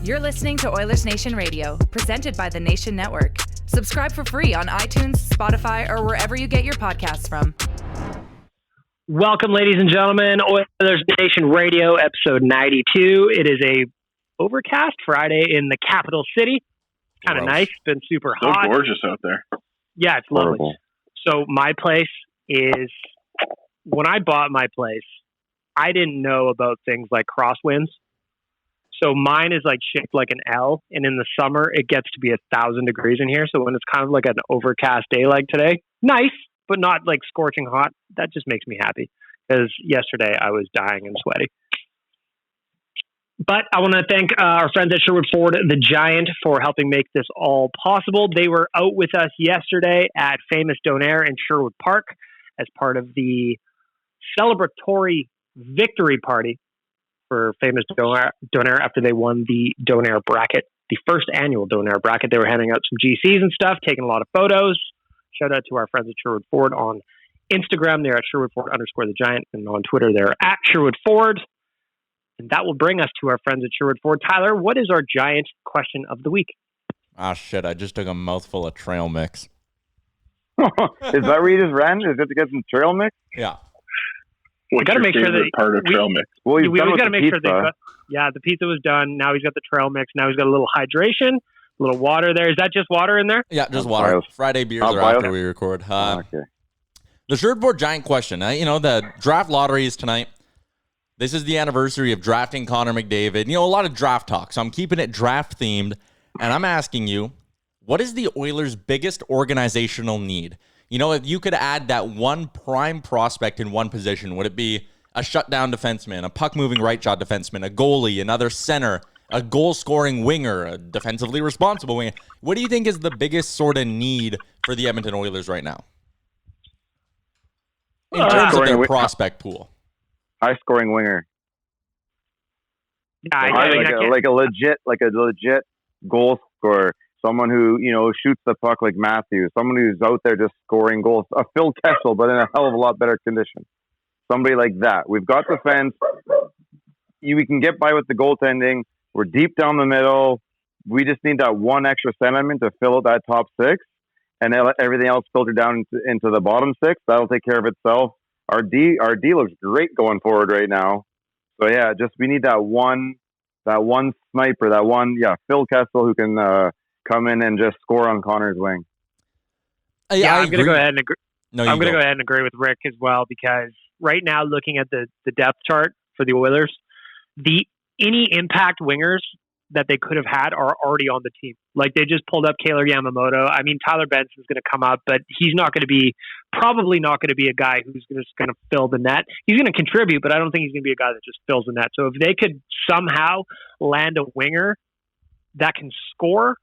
You're listening to Oilersnation Radio, presented by the Nation Network. Subscribe for free on iTunes, Spotify, or wherever you get your podcasts from. Welcome, ladies and gentlemen, Oilersnation Radio, episode 92. It is a overcast Friday in the capital city. Kind of nice. It's been super hot. So gorgeous out there. Yeah, it's lovely. So my place is, when I bought my place, I didn't know about things like crosswinds. So mine is like shaped like an L, and in the summer it gets to be 1,000 degrees in here. So when it's kind of like an overcast day like today, nice, but not like scorching hot. That just makes me happy, because yesterday I was dying and sweaty. But I want to thank our friends at Sherwood Ford, the Giant, for helping make this all possible. They were out with us yesterday at Famous Donair in Sherwood Park as part of the celebratory victory party for Famous Donair after they won the Donair bracket, the first annual Donair bracket. They were handing out some GCs and stuff, taking a lot of photos. Shout out to our friends at Sherwood Ford on Instagram. They're at Sherwood Ford _the Giant, and on Twitter they're at Sherwood Ford. And that will bring us to our friends at Sherwood Ford. Tyler, what is our Giant question of the week? Ah, shit, I just took a mouthful of trail mix. Is that where you just ran? Is that to get some trail mix? Yeah. What's got to make sure that part of trail mix? Well, we always got to make pizza. sure the pizza was done. Now he's got the trail mix. Now he's got a little hydration, a little water there. Is that just water in there? Yeah, just water. Friday beers are after we record. Okay. The Sherwood Ford Giant question. The draft lottery is tonight. This is the anniversary of drafting Connor McDavid. A lot of draft talk, so I'm keeping it draft themed. And I'm asking you, what is the Oilers' biggest organizational need? If you could add that one prime prospect in one position, would it be a shutdown defenseman, a puck-moving right-shot defenseman, a goalie, another center, a goal-scoring winger, a defensively responsible winger? What do you think is the biggest sort of need for the Edmonton Oilers right now in terms of their prospect pool? High-scoring winger. Yeah, like a legit goal scorer. Someone who, shoots the puck like Matthews. Someone who's out there just scoring goals. A Phil Kessel, but in a hell of a lot better condition. Somebody like that. We've got defense. We can get by with the goaltending. We're deep down the middle. We just need that one extra centerman to fill out that top six. And then let everything else filter down into the bottom six. That'll take care of itself. Our D looks great going forward right now. So, yeah, we need that one sniper, Phil Kessel who can come in and just score on Connor's wing. I'm going to go ahead and agree. I'm going to go ahead and agree with Rick as well, because right now, looking at the depth chart for the Oilers, any impact wingers that they could have had are already on the team. Like, they just pulled up Kaylor Yamamoto. I mean, Tyler Benson's going to come up, but he's probably not going to be a guy who's just going to fill the net. He's going to contribute, but I don't think he's going to be a guy that just fills the net. So if they could somehow land a winger that can score,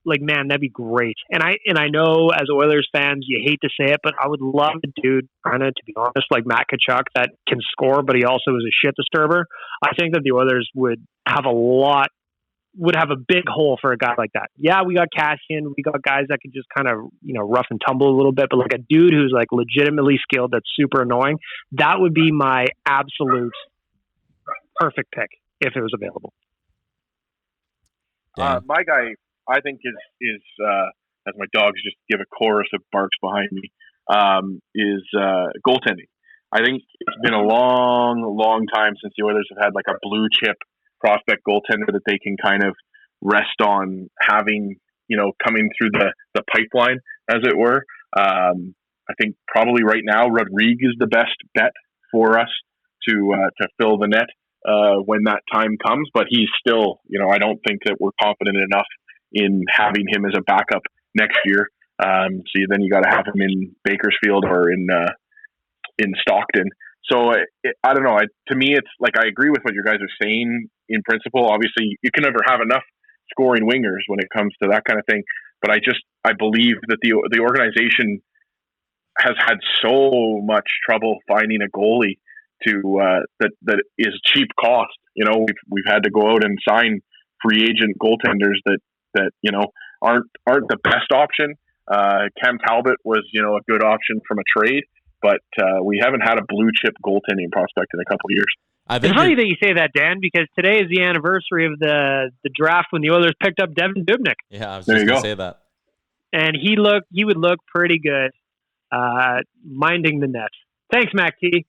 man, that'd be great. And I know as Oilers fans, you hate to say it, but I would love a dude, to be honest, like Matt Tkachuk, that can score, but he also is a shit disturber. I think that the Oilers would have a big hole for a guy like that. Yeah, we got Cassian. We got guys that can just kind of, rough and tumble a little bit, but like a dude who's like legitimately skilled, that's super annoying. That would be my absolute perfect pick if it was available. My guy, I think is as my dogs just give a chorus of barks behind me, is goaltending. I think it's been a long, long time since the Oilers have had like a blue chip prospect goaltender that they can kind of rest on having, coming through the pipeline, as it were. I think probably right now Rodrigue is the best bet for us to fill the net when that time comes. But he's still, I don't think that we're confident enough in having him as a backup next year. So then you got to have him in Bakersfield or in Stockton. So I don't know. To me, it's like, I agree with what you guys are saying in principle. Obviously, you can never have enough scoring wingers when it comes to that kind of thing. But I believe that the organization has had so much trouble finding a goalie that is cheap cost. We've had to go out and sign free agent goaltenders that aren't the best option. Cam Talbot was a good option from a trade, but we haven't had a blue chip goaltending prospect in a couple of years. It's funny that you say that, Dan, because today is the anniversary of the draft when the Oilers picked up Devin Dubnyk. Yeah, I was just going to say that. And he would look pretty good minding the net. Thanks, Mac T.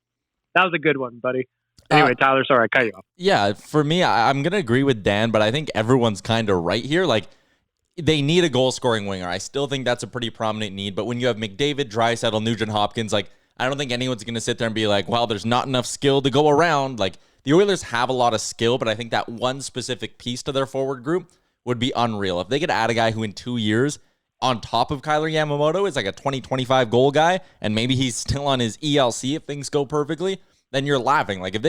That was a good one, buddy. Anyway, Tyler, sorry, I cut you off. Yeah, for me, I'm going to agree with Dan, but I think everyone's kind of right here. Like, they need a goal-scoring winger. I still think that's a pretty prominent need, but when you have McDavid, Draisaitl, Nugent-Hopkins, like, I don't think anyone's going to sit there and be like, well, there's not enough skill to go around. Like, the Oilers have a lot of skill, but I think that one specific piece to their forward group would be unreal. If they could add a guy who in 2 years, on top of Kyler Yamamoto, is like a 20-25 goal guy, and maybe he's still on his ELC if things go perfectly, then you're laughing. Like, can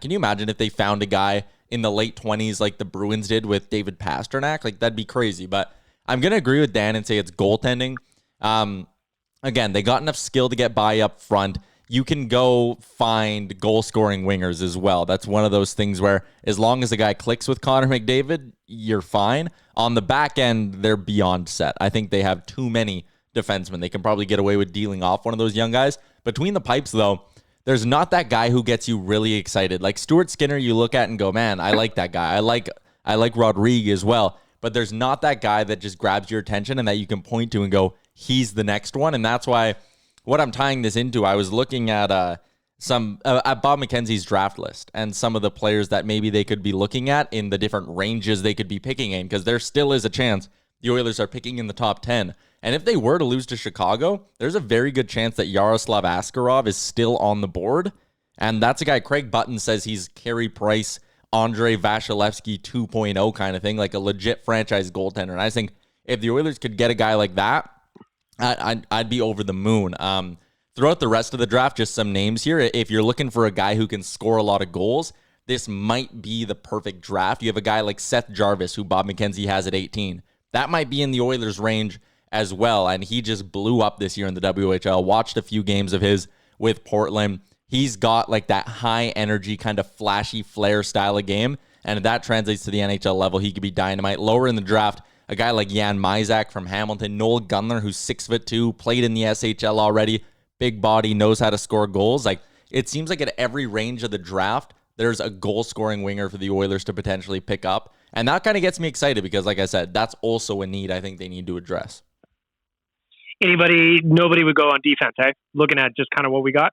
you imagine if they found a guy in the late 20s like the Bruins did with David Pastrnak? Like, that'd be crazy. But I'm going to agree with Dan and say it's goaltending. Again, they got enough skill to get by up front. You can go find goal-scoring wingers as well. That's one of those things where as long as the guy clicks with Connor McDavid, you're fine. On the back end, they're beyond set. I think they have too many defensemen. They can probably get away with dealing off one of those young guys. Between the pipes, though, there's not that guy who gets you really excited. Like Stuart Skinner, you look at and go, man, I like that guy. I like Rodrigue as well. But there's not that guy that just grabs your attention and that you can point to and go, he's the next one. And that's why what I'm tying this into, I was looking at at Bob McKenzie's draft list and some of the players that maybe they could be looking at in the different ranges they could be picking in, because there still is a chance the Oilers are picking in the top 10. And if they were to lose to Chicago, there's a very good chance that Yaroslav Askarov is still on the board. And that's a guy Craig Button says he's Carey Price, Andrei Vasilevsky 2.0 kind of thing, like a legit franchise goaltender. And I think if the Oilers could get a guy like that, I'd be over the moon. Throughout the rest of the draft, just some names here. If you're looking for a guy who can score a lot of goals, this might be the perfect draft. You have a guy like Seth Jarvis, who Bob McKenzie has at 18. That might be in the Oilers' range as well, and he just blew up this year in the WHL. Watched a few games of his with Portland. He's got like that high energy, kind of flashy flair style of game, and if that translates to the NHL level, he could be dynamite. Lower in the draft, a guy like Jan Mysak from Hamilton, Noel Gunler, who's 6'2", played in the SHL already, big body, knows how to score goals. Like, it seems like at every range of the draft, there's a goal-scoring winger for the Oilers to potentially pick up, and that kind of gets me excited because, like I said, that's also a need I think they need to address. Nobody would go on defense, eh? Looking at just kind of what we got?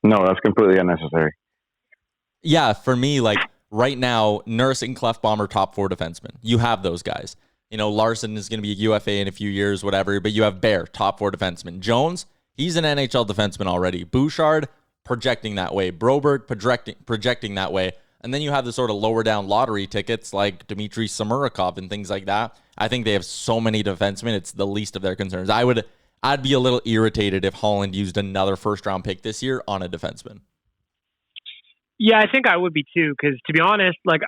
No, that's completely unnecessary. Yeah, for me, like, right now, Nurse and Clefbaum are top 4 defensemen. You have those guys. You know, Larson is going to be a UFA in a few years, whatever, but you have Bear, top 4 defenseman. Jones, he's an NHL defenseman already. Bouchard, projecting that way. Broberg, projecting that way. And then you have the sort of lower down lottery tickets like Dmitry Samurikov and things like that. I think they have so many defensemen, it's the least of their concerns. I'd be a little irritated if Holland used another first-round pick this year on a defenseman. Yeah, I think I would be too, because to be honest, like,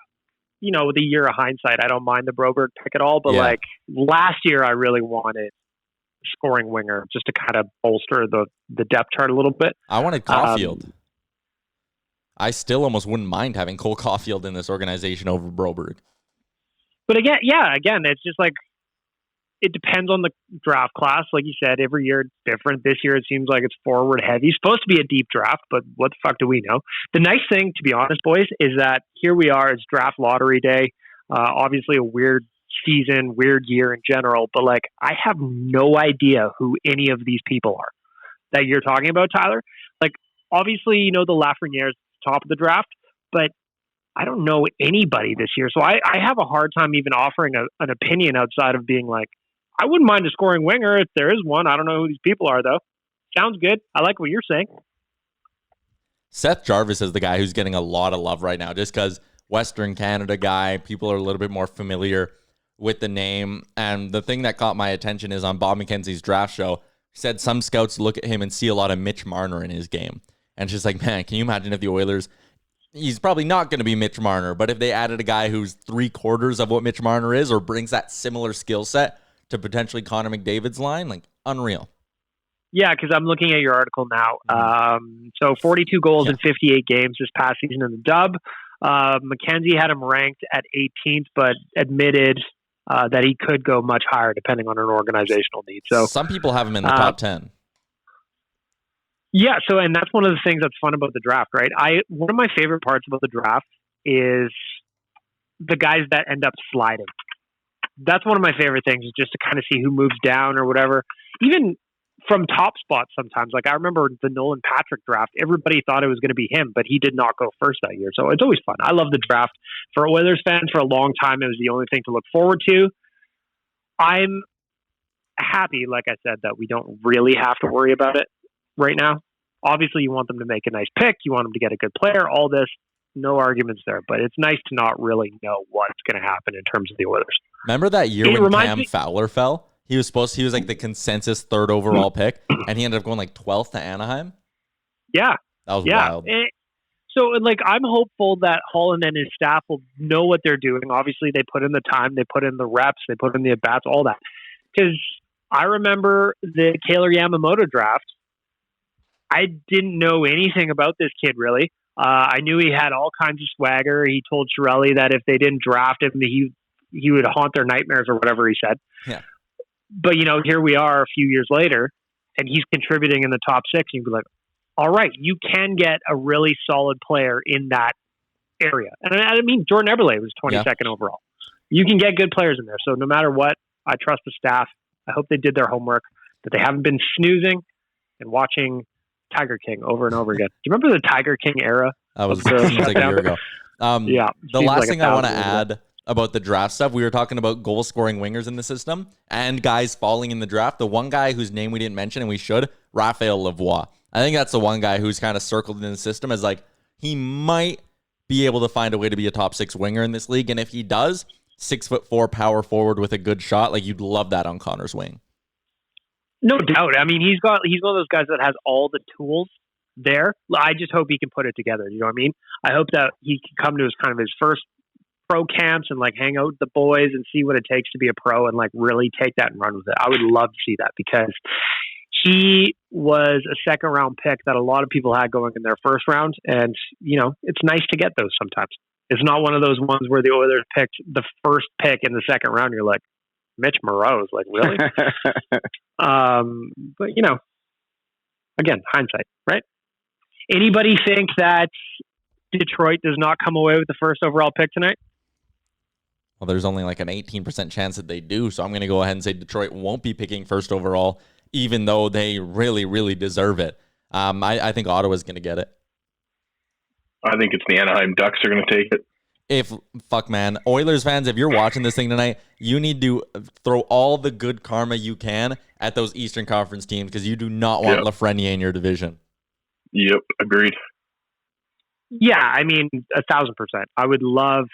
you know, with a year of hindsight, I don't mind the Broberg pick at all, but like last year I really wanted a scoring winger just to kind of bolster the depth chart a little bit. I wanted Caulfield. I still almost wouldn't mind having Cole Caulfield in this organization over Broberg. But again, it's just like, it depends on the draft class. Like you said, every year it's different. This year it seems like it's forward heavy. It's supposed to be a deep draft, but what the fuck do we know? The nice thing, to be honest, boys, is that here we are. It's draft lottery day. Obviously a weird season, weird year in general, but like, I have no idea who any of these people are that you're talking about, Tyler. Like, obviously, you know, the Lafreniere's top of the draft, but I don't know anybody this year. So I have a hard time even offering an opinion outside of being like, I wouldn't mind a scoring winger if there is one. I don't know who these people are, though. Sounds good. I like what you're saying. Seth Jarvis is the guy who's getting a lot of love right now, just because Western Canada guy, people are a little bit more familiar with the name. And the thing that caught my attention is on Bob McKenzie's draft show, he said some scouts look at him and see a lot of Mitch Marner in his game. And it's just like, man, can you imagine if the Oilers, he's probably not going to be Mitch Marner, but if they added a guy who's 3/4 of what Mitch Marner is or brings that similar skill set to potentially Connor McDavid's line, like, unreal. Yeah, because I'm looking at your article now. So 42 goals in 58 games this past season in the dub. McKenzie had him ranked at 18th, but admitted that he could go much higher depending on an organizational need. So some people have him in the top 10. Yeah. So, and that's one of the things that's fun about the draft, right? One of my favorite parts about the draft is the guys that end up sliding. That's one of my favorite things, is just to kind of see who moves down or whatever. Even from top spots sometimes. Like I remember the Nolan Patrick draft, everybody thought it was going to be him, but he did not go first that year. So it's always fun. I love the draft. For Oilers fans, for a long time, it was the only thing to look forward to. I'm happy, like I said, that we don't really have to worry about it right now. Obviously, you want them to make a nice pick. You want them to get a good player, all this. No arguments there, but it's nice to not really know what's going to happen in terms of the Oilers. Remember that year when Cam Fowler fell? He was like the consensus third overall pick, and he ended up going like 12th to Anaheim. Yeah. That was wild. So, like, I'm hopeful that Holland and his staff will know what they're doing. Obviously, they put in the time, they put in the reps, they put in the at-bats, all that. Because I remember the Kailer Yamamoto draft. I didn't know anything about this kid, really. I knew he had all kinds of swagger. He told Chiarelli that if they didn't draft him, he would haunt their nightmares or whatever he said. Yeah. But, you know, here we are a few years later, and he's contributing in the top six. And you'd be like, all right, you can get a really solid player in that area. And I mean, Jordan Eberle was 22nd overall. You can get good players in there. So no matter what, I trust the staff. I hope they did their homework, that they haven't been snoozing and watching Tiger King over and over again. Do you remember the Tiger King era? That was like a year ago. Yeah. The last thing I want to add about the draft stuff, we were talking about goal-scoring wingers in the system and guys falling in the draft. The one guy whose name we didn't mention, and we should, Raphael Lavoie. I think that's the one guy who's kind of circled in the system as like, he might be able to find a way to be a top six winger in this league. And if he does, 6'4" power forward with a good shot, like you'd love that on Connor's wing. No doubt. I mean, he's one of those guys that has all the tools there. I just hope he can put it together. You know what I mean? I hope that he can come to his first pro camps and like hang out with the boys and see what it takes to be a pro and like really take that and run with it. I would love to see that, because he was a second round pick that a lot of people had going in their first round. And, you know, it's nice to get those sometimes. It's not one of those ones where the Oilers picked the first pick in the second round. You're like, Mitch Moreau's, like, really? But, you know, again, hindsight, right? Anybody think that Detroit does not come away with the first overall pick tonight? Well, there's only like an 18% chance that they do. So I'm going to go ahead and say Detroit won't be picking first overall, even though they really, really deserve it. I think Ottawa's going to get it. I think it's the Anaheim Ducks are going to take it. Man, Oilers fans, if you're watching this thing tonight, you need to throw all the good karma you can at those Eastern Conference teams, because you do not want Lafreniere in your division. Yep, agreed. Yeah, I mean, 1,000%. I would love,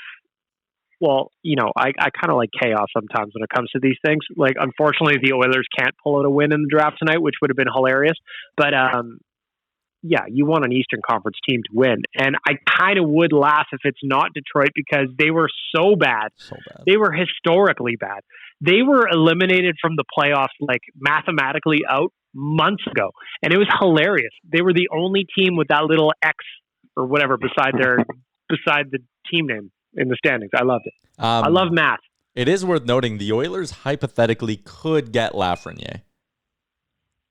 well, you know, I kind of like chaos sometimes when it comes to these things. Like, unfortunately, the Oilers can't pull out a win in the draft tonight, which would have been hilarious. But, yeah, you want an Eastern Conference team to win. And I kind of would laugh if it's not Detroit, because they were so bad. They were historically bad. They were eliminated from the playoffs, like mathematically out months ago. And it was hilarious. They were the only team with that little X or whatever beside the team name in the standings. I loved it. I love math. It is worth noting the Oilers hypothetically could get Lafreniere.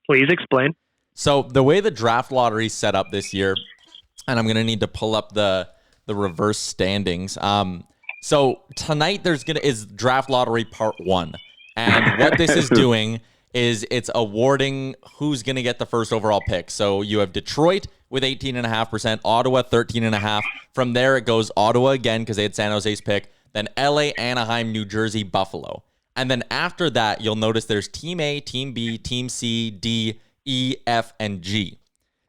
Please explain. So the way the draft lottery is set up this year, and I'm going to need to pull up the reverse standings. So tonight is draft lottery part 1. And what this is doing is it's awarding who's going to get the first overall pick. So you have Detroit with 18.5%, Ottawa 13.5%. From there it goes Ottawa again, because they had San Jose's pick, then LA, Anaheim, New Jersey, Buffalo. And then after that, you'll notice there's Team A, Team B, Team C, D, E, F, and G.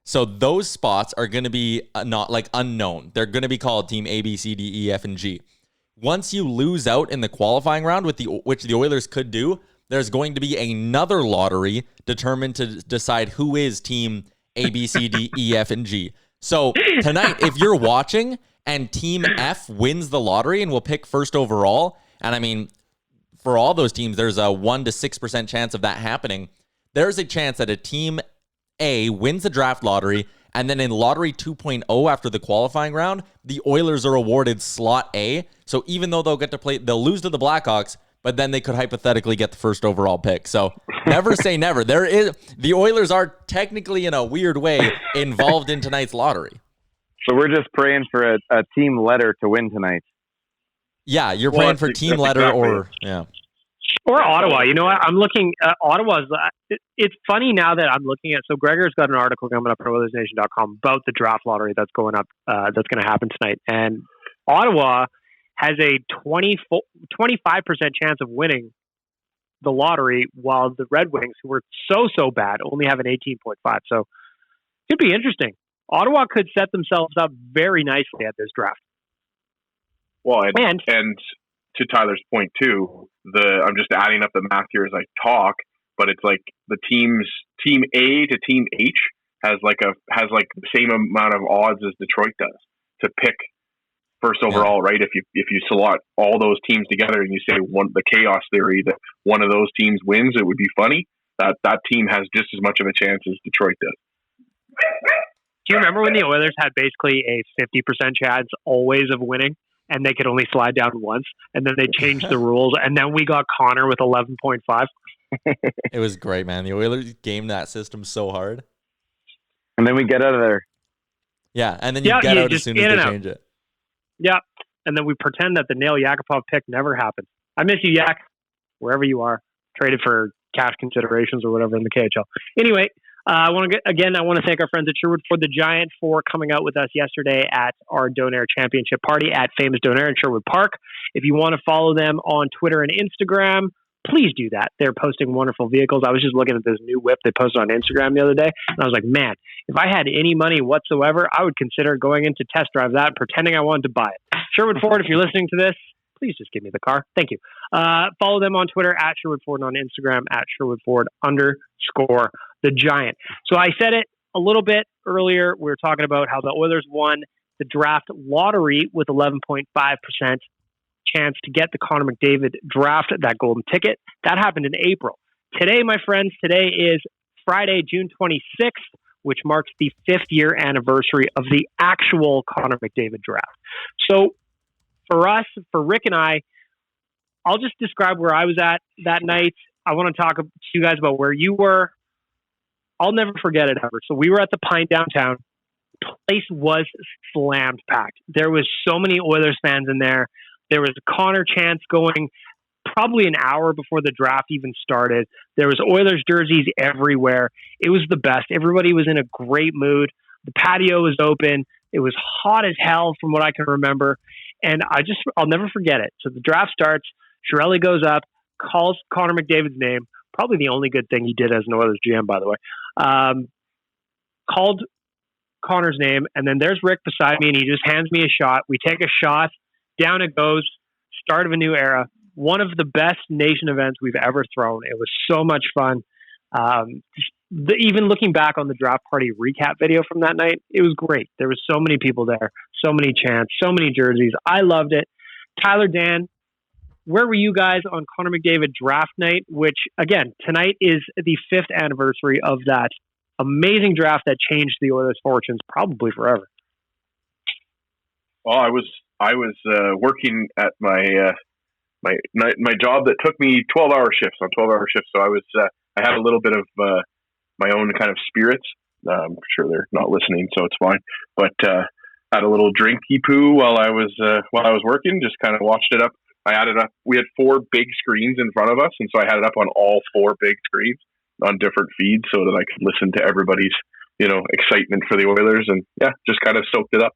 So those spots are going to be not like unknown. They're going to be called Team A, B, C, D, E, F, and G. Once you lose out in the qualifying round, which the Oilers could do, there's going to be another lottery determined to decide who is Team A, B, C, D, E, F, and G. So tonight, if you're watching and Team F wins the lottery and will pick first overall, and I mean, for all those teams, there's a 1 to 6% chance of that happening. There's a chance that a Team A wins the draft lottery, and then in Lottery 2.0 after the qualifying round, the Oilers are awarded Slot A. So even though they'll lose to the Blackhawks, but then they could hypothetically get the first overall pick. So never say never. The Oilers are technically, in a weird way, involved in tonight's lottery. So we're just praying for a team letter to win tonight. Yeah, you're praying for team letter or Ottawa. You know what? I'm looking at Ottawa's. It's funny now that I'm looking at. So Gregor's got an article coming up at Oilersnation.com about the draft lottery that's going up. That's going to happen tonight, and Ottawa has a 25% chance of winning the lottery, while the Red Wings, who were so bad, only have an 18.5. So it could be interesting. Ottawa could set themselves up very nicely at this draft. Well, and to Tyler's point too, I'm just adding up the math here as I talk, but it's like the team A to team H has the same amount of odds as Detroit does to pick first overall, right? If you select all those teams together and you say the chaos theory that one of those teams wins, it would be funny. That team has just as much of a chance as Detroit does. Do you remember when the Oilers had basically a 50% chance always of winning, and they could only slide down once, and then they changed the rules, and then we got Connor with 11.5? It was great, man. The Oilers gamed that system so hard. And then we get out of there. Yeah, and then you get out as soon as they change it. Yeah, and then we pretend that the Nail Yakupov pick never happened. I miss you, Yak, wherever you are. Traded for cash considerations or whatever in the KHL. Anyway, I want to thank our friends at Sherwood Ford the Giant for coming out with us yesterday at our Donair Championship party at Famous Donair in Sherwood Park. If you want to follow them on Twitter and Instagram, please do that. They're posting wonderful vehicles. I was just looking at this new whip they posted on Instagram the other day, and I was like, man, if I had any money whatsoever, I would consider going in to test drive that, pretending I wanted to buy it. Sherwood Ford, if you're listening to this, please just give me the car. Thank you. Follow them on Twitter at Sherwood Ford and on Instagram at Sherwood Ford _the Giant. So I said it a little bit earlier. We were talking about how the Oilers won the draft lottery with 11.5% chance to get the Connor McDavid draft, that golden ticket. That happened in April. Today, my friends, is Friday, June 26th, which marks the 5th year anniversary of the actual Connor McDavid draft. So for us, for Rick and I'll just describe where I was at that night. I want to talk to you guys about where you were. I'll never forget it ever. So we were at the Pine downtown. The place was slammed packed. There was so many Oilers fans in there. There was a Connor chance going probably an hour before the draft even started. There was Oilers jerseys everywhere. It was the best. Everybody was in a great mood. The patio was open. It was hot as hell from what I can remember. And I'll never forget it. So the draft starts. Chiarelli goes up, calls Connor McDavid's name. Probably the only good thing he did as an Oilers GM, by the way. Called Connor's name, and then there's Rick beside me, and he just hands me a shot. We take a shot. Down it goes. Start of a new era. One of the best Nation events we've ever thrown. It was so much fun. Even looking back on the draft party recap video from that night, it was great. There was so many people there, so many chants, so many jerseys. I loved it. Tyler, Dan, where were you guys on Connor McDavid draft night, which, again, tonight is the 5th anniversary of that amazing draft that changed the Oilers' fortunes probably forever? Well, I was working at my job that took me 12-hour shifts. So I had a little bit of my own kind of spirits. I'm sure they're not listening, so it's fine. But had a little drinky poo while I was working. Just kind of watched it up. I added up. We had 4 big screens in front of us, and so I had it up on all 4 big screens on different feeds, so that I could listen to everybody's excitement for the Oilers, and just kind of soaked it up.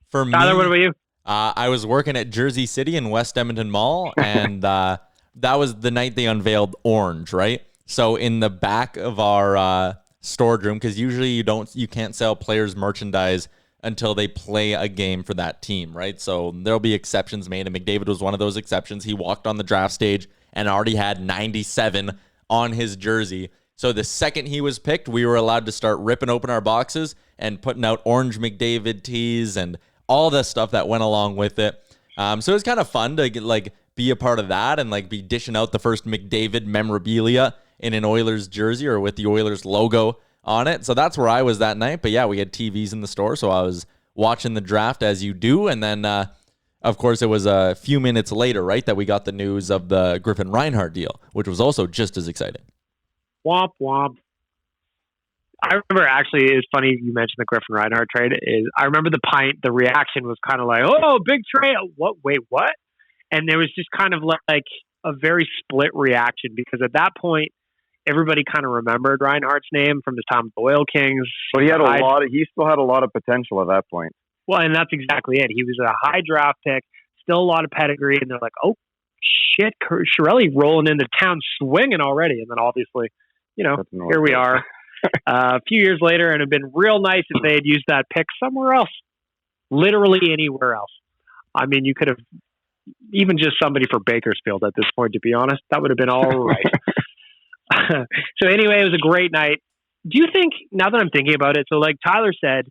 For me, Tyler, what about you? I was working at Jersey City in West Edmonton Mall, and that was the night they unveiled Orange, right? So in the back of our storage room, because usually you can't sell players merchandise until they play a game for that team, right? So there'll be exceptions made, and McDavid was one of those exceptions. He walked on the draft stage and already had 97 on his jersey. So the second he was picked, we were allowed to start ripping open our boxes and putting out Orange McDavid tees and all the stuff that went along with it. So it was kind of fun to be a part of that and be dishing out the first McDavid memorabilia in an Oilers jersey or with the Oilers logo on it. So that's where I was that night. But yeah, we had TVs in the store, so I was watching the draft as you do. And then Of course, it was a few minutes later, right, that we got the news of the Griffin Reinhart deal, which was also just as exciting. Womp womp. I remember, actually, it's funny you mentioned the Griffin Reinhart trade. I remember the reaction was kind of like, oh, big trade. What? Wait, what? And there was just kind of like a very split reaction, because at that point, everybody kind of remembered Reinhardt's name from his time with the Oil Kings. But he still had a lot of potential at that point. Well, and that's exactly it. He was a high draft pick, still a lot of pedigree, and they're like, oh, shit, Chiarelli rolling into town swinging already. And then obviously, here we are a few years later, and it'd been real nice if they had used that pick somewhere else, literally anywhere else. I mean, you could have even just somebody for Bakersfield at this point, to be honest. That would have been all right. So anyway, it was a great night. Do you think, now that I'm thinking about it, so like Tyler said,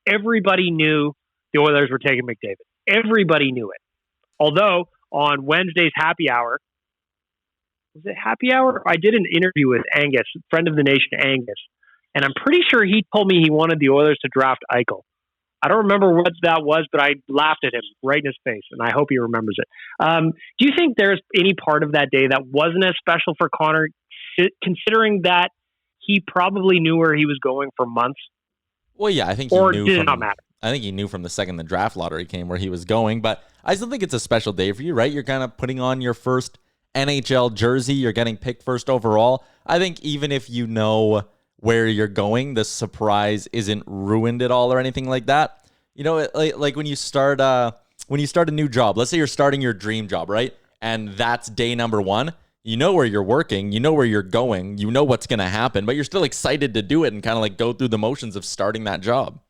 everybody knew the Oilers were taking McDavid. Everybody knew it. Although on Wednesday's happy hour, was it happy hour? I did an interview with Angus, friend of the nation, Angus, and I'm pretty sure he told me he wanted the Oilers to draft Eichel. I don't remember what that was, but I laughed at him right in his face, and I hope he remembers it. Do you think there's any part of that day that wasn't as special for Connor, considering that he probably knew where he was going for months? Well, yeah, I think he knew. Or did it not matter? I think he knew from the second the draft lottery came where he was going, but I still think it's a special day for you, right? You're kind of putting on your first NHL jersey. You're getting picked first overall. I think even if you know where you're going, the surprise isn't ruined at all or anything like that. Like when you start a new job, let's say you're starting your dream job, right? And that's day number 1. You know where you're working, you know where you're going, you know what's going to happen, but you're still excited to do it and kind of like go through the motions of starting that job.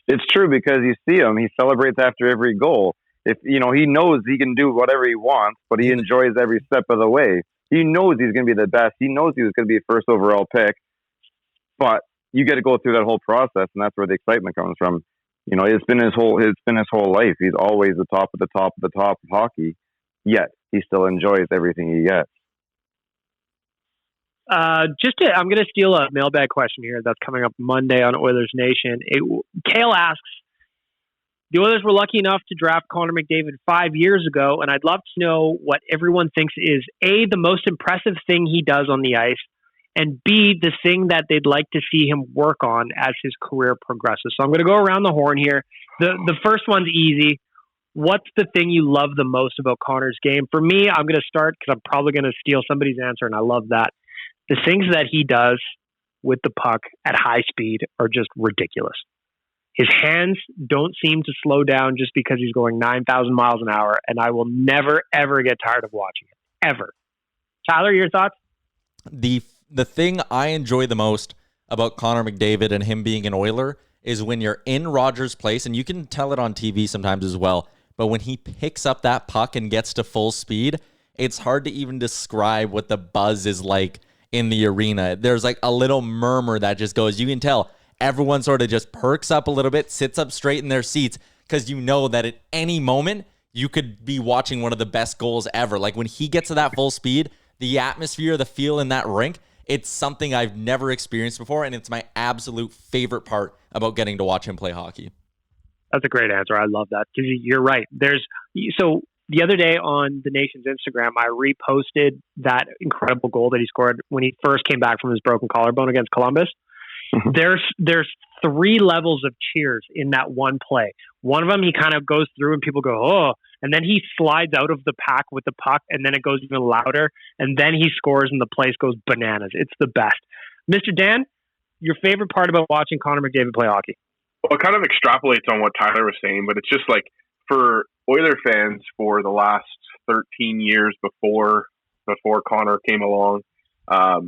It's true, because you see him, he celebrates after every goal. If he knows he can do whatever he wants, but he enjoys every step of the way. He knows he's going to be the best. He knows he was going to be a first overall pick, but you get to go through that whole process, and that's where the excitement comes from. It's been his whole life. He's always the top of the top of the top of hockey, yet he still enjoys everything he gets. I'm going to steal a mailbag question here that's coming up Monday on Oilers Nation. Kale asks, the Oilers were lucky enough to draft Connor McDavid 5 years ago, and I'd love to know what everyone thinks is A, the most impressive thing he does on the ice, and B, the thing that they'd like to see him work on as his career progresses. So I'm going to go around the horn here. The first one's easy. What's the thing you love the most about Connor's game? For me, I'm going to start, because I'm probably going to steal somebody's answer, and I love that. The things that he does with the puck at high speed are just ridiculous. His hands don't seem to slow down just because he's going 9,000 miles an hour, and I will never, ever get tired of watching it. Ever. Tyler, your thoughts? The thing I enjoy the most about Connor McDavid and him being an Oiler is when you're in Rogers Place, and you can tell it on TV sometimes as well, but when he picks up that puck and gets to full speed, it's hard to even describe what the buzz is like in the arena. There's like a little murmur that just goes, you can tell everyone sort of just perks up a little bit, sits up straight in their seats, because you know that at any moment you could be watching one of the best goals ever. Like when he gets to that full speed, the atmosphere, the feel in that rink, it's something I've never experienced before, and it's my absolute favorite part about getting to watch him play hockey. That's a great answer. I love that, because you're right. So the other day on the Nation's Instagram, I reposted that incredible goal that he scored when he first came back from his broken collarbone against Columbus. There's 3 levels of cheers in that one play. One of them, he kind of goes through and people go, oh, and then he slides out of the pack with the puck, and then it goes even louder, and then he scores and the place goes bananas. It's the best. Mr. Dan, your favorite part about watching Connor McDavid play hockey? Well, it kind of extrapolates on what Tyler was saying, but it's just like for Oiler fans for the last 13 years before Connor came along, I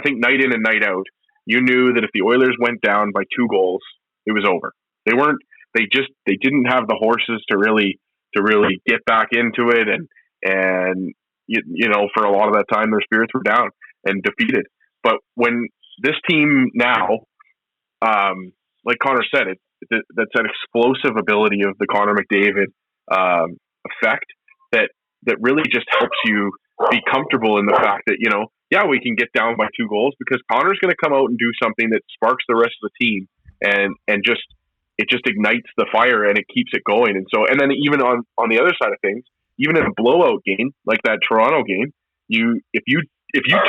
think night in and night out, you knew that if the Oilers went down by 2 goals, it was over. They didn't have the horses to really get back into it, and for a lot of that time their spirits were down and defeated. But when this team now, like Connor said, that's that explosive ability of the Connor McDavid effect that really just helps you be comfortable in the fact that, we can get down by 2 goals because Connor's going to come out and do something that sparks the rest of the team and just it just ignites the fire and it keeps it going. And then even on the other side of things, even in a blowout game like that Toronto game, if you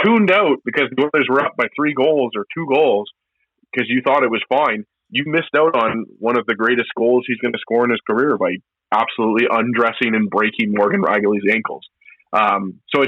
tuned out because the Oilers were up by 3 goals or 2 goals because you thought it was fine, you missed out on one of the greatest goals he's going to score in his career by absolutely undressing and breaking Morgan Rielly's ankles. So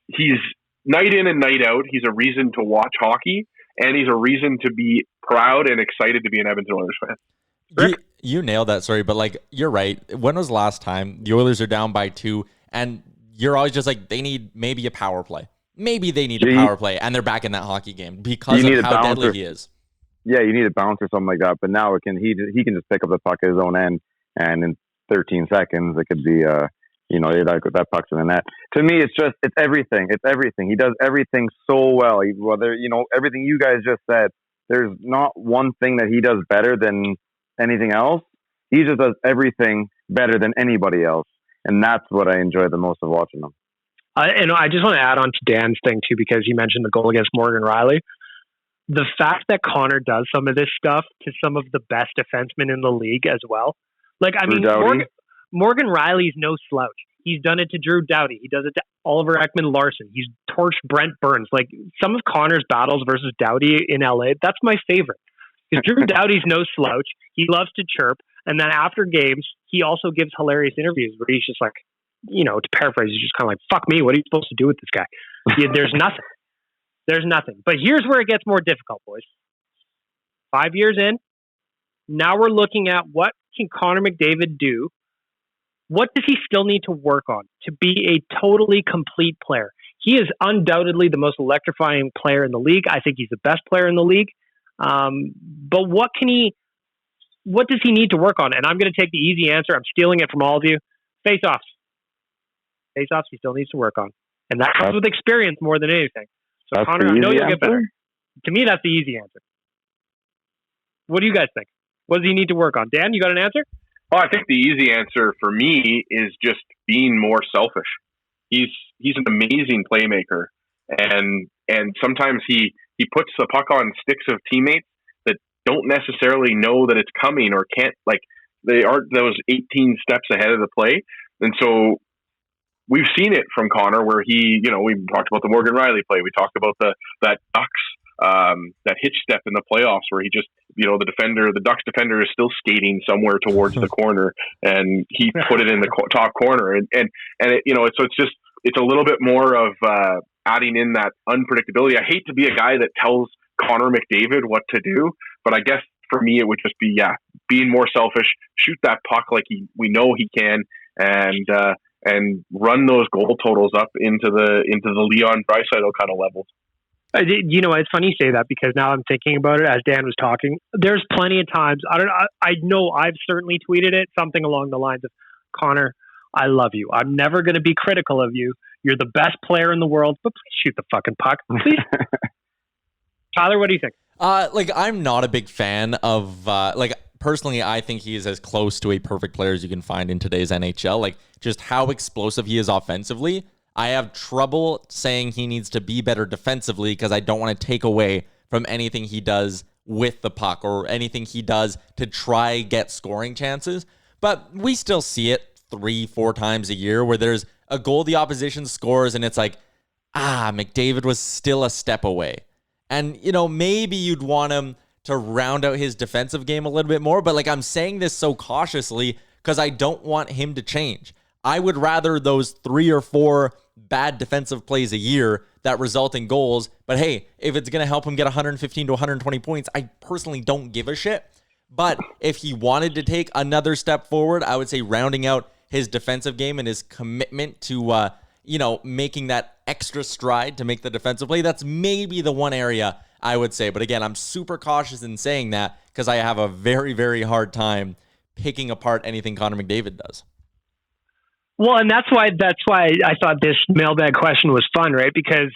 he's night in and night out. He's a reason to watch hockey, and he's a reason to be proud and excited to be an Edmonton Oilers fan. You nailed that, sorry, but like, you're right. When was the last time the Oilers are down by 2 and you're always just like, they need maybe a power play. Maybe they need a power play, and they're back in that hockey game because of how deadly he is. Yeah, you need a bounce or something like that. But now he can just pick up the puck at his own end, and in 13 seconds, it could be, that puck's in the net. To me, it's everything. It's everything. He does everything so well. Everything you guys just said, there's not one thing that he does better than anything else. He just does everything better than anybody else. And that's what I enjoy the most of watching him. And I just want to add on to Dan's thing too, because you mentioned the goal against Morgan Rielly. The fact that Connor does some of this stuff to some of the best defensemen in the league as well. Like, I mean, Morgan Rielly's no slouch. He's done it to Drew Doughty. He does it to Oliver Ekman-Larsson. He's torched Brent Burns. Like, some of Connor's battles versus Doughty in LA, that's my favorite. Because Drew Doughty's no slouch. He loves to chirp. And then after games, he also gives hilarious interviews where he's just like, to paraphrase, he's just kind of like, fuck me, what are you supposed to do with this guy? There's nothing. There's nothing. But here's where it gets more difficult, boys. 5 years in, now we're looking at what can Connor McDavid do? What does he still need to work on to be a totally complete player? He is undoubtedly the most electrifying player in the league. I think he's the best player in the league. But what does he need to work on? And I'm going to take the easy answer. I'm stealing it from all of you. Face-offs. Face-offs he still needs to work on. And that comes with experience more than anything. So Connor, I know you'll get better. To me, that's the easy answer. What do you guys think? What does he need to work on? Dan, you got an answer? Oh, I think the easy answer for me is just being more selfish. He's an amazing playmaker, and sometimes he puts the puck on sticks of teammates that don't necessarily know that it's coming or can't, like, they aren't those 18 steps ahead of the play. And so we've seen it from Connor where we talked about the Morgan Rielly play. We talked about that hitch step in the playoffs where he just, the Ducks defender is still skating somewhere towards the corner and he put it in the top corner. And it, so it's a little bit more of adding in that unpredictability. I hate to be a guy that tells Connor McDavid what to do, but I guess for me, it would just be, being more selfish, shoot that puck like we know he can, and run those goal totals up into the Leon Draisaitl kind of levels. It's funny you say that because now I'm thinking about it as Dan was talking. There's plenty of times, I know I've certainly tweeted it, something along the lines of, Connor, I love you. I'm never going to be critical of you. You're the best player in the world, but please shoot the fucking puck. Please. Tyler, what do you think? I'm not a big fan of, personally, I think he is as close to a perfect player as you can find in today's NHL. Like, just how explosive he is offensively. I have trouble saying he needs to be better defensively because I don't want to take away from anything he does with the puck or anything he does to try get scoring chances. But we still see it 3-4 times a year where there's a goal the opposition scores and it's like, McDavid was still a step away. And, maybe you'd want him to round out his defensive game a little bit more. But I'm saying this so cautiously because I don't want him to change. I would rather those 3 or 4 bad defensive plays a year that result in goals. But hey, if it's going to help him get 115 to 120 points, I personally don't give a shit. But if he wanted to take another step forward, I would say rounding out his defensive game and his commitment to, making that extra stride to make the defensive play. That's maybe the one area I would say. But again, I'm super cautious in saying that because I have a very, very hard time picking apart anything Connor McDavid does. Well, and that's why I thought this mailbag question was fun, right? Because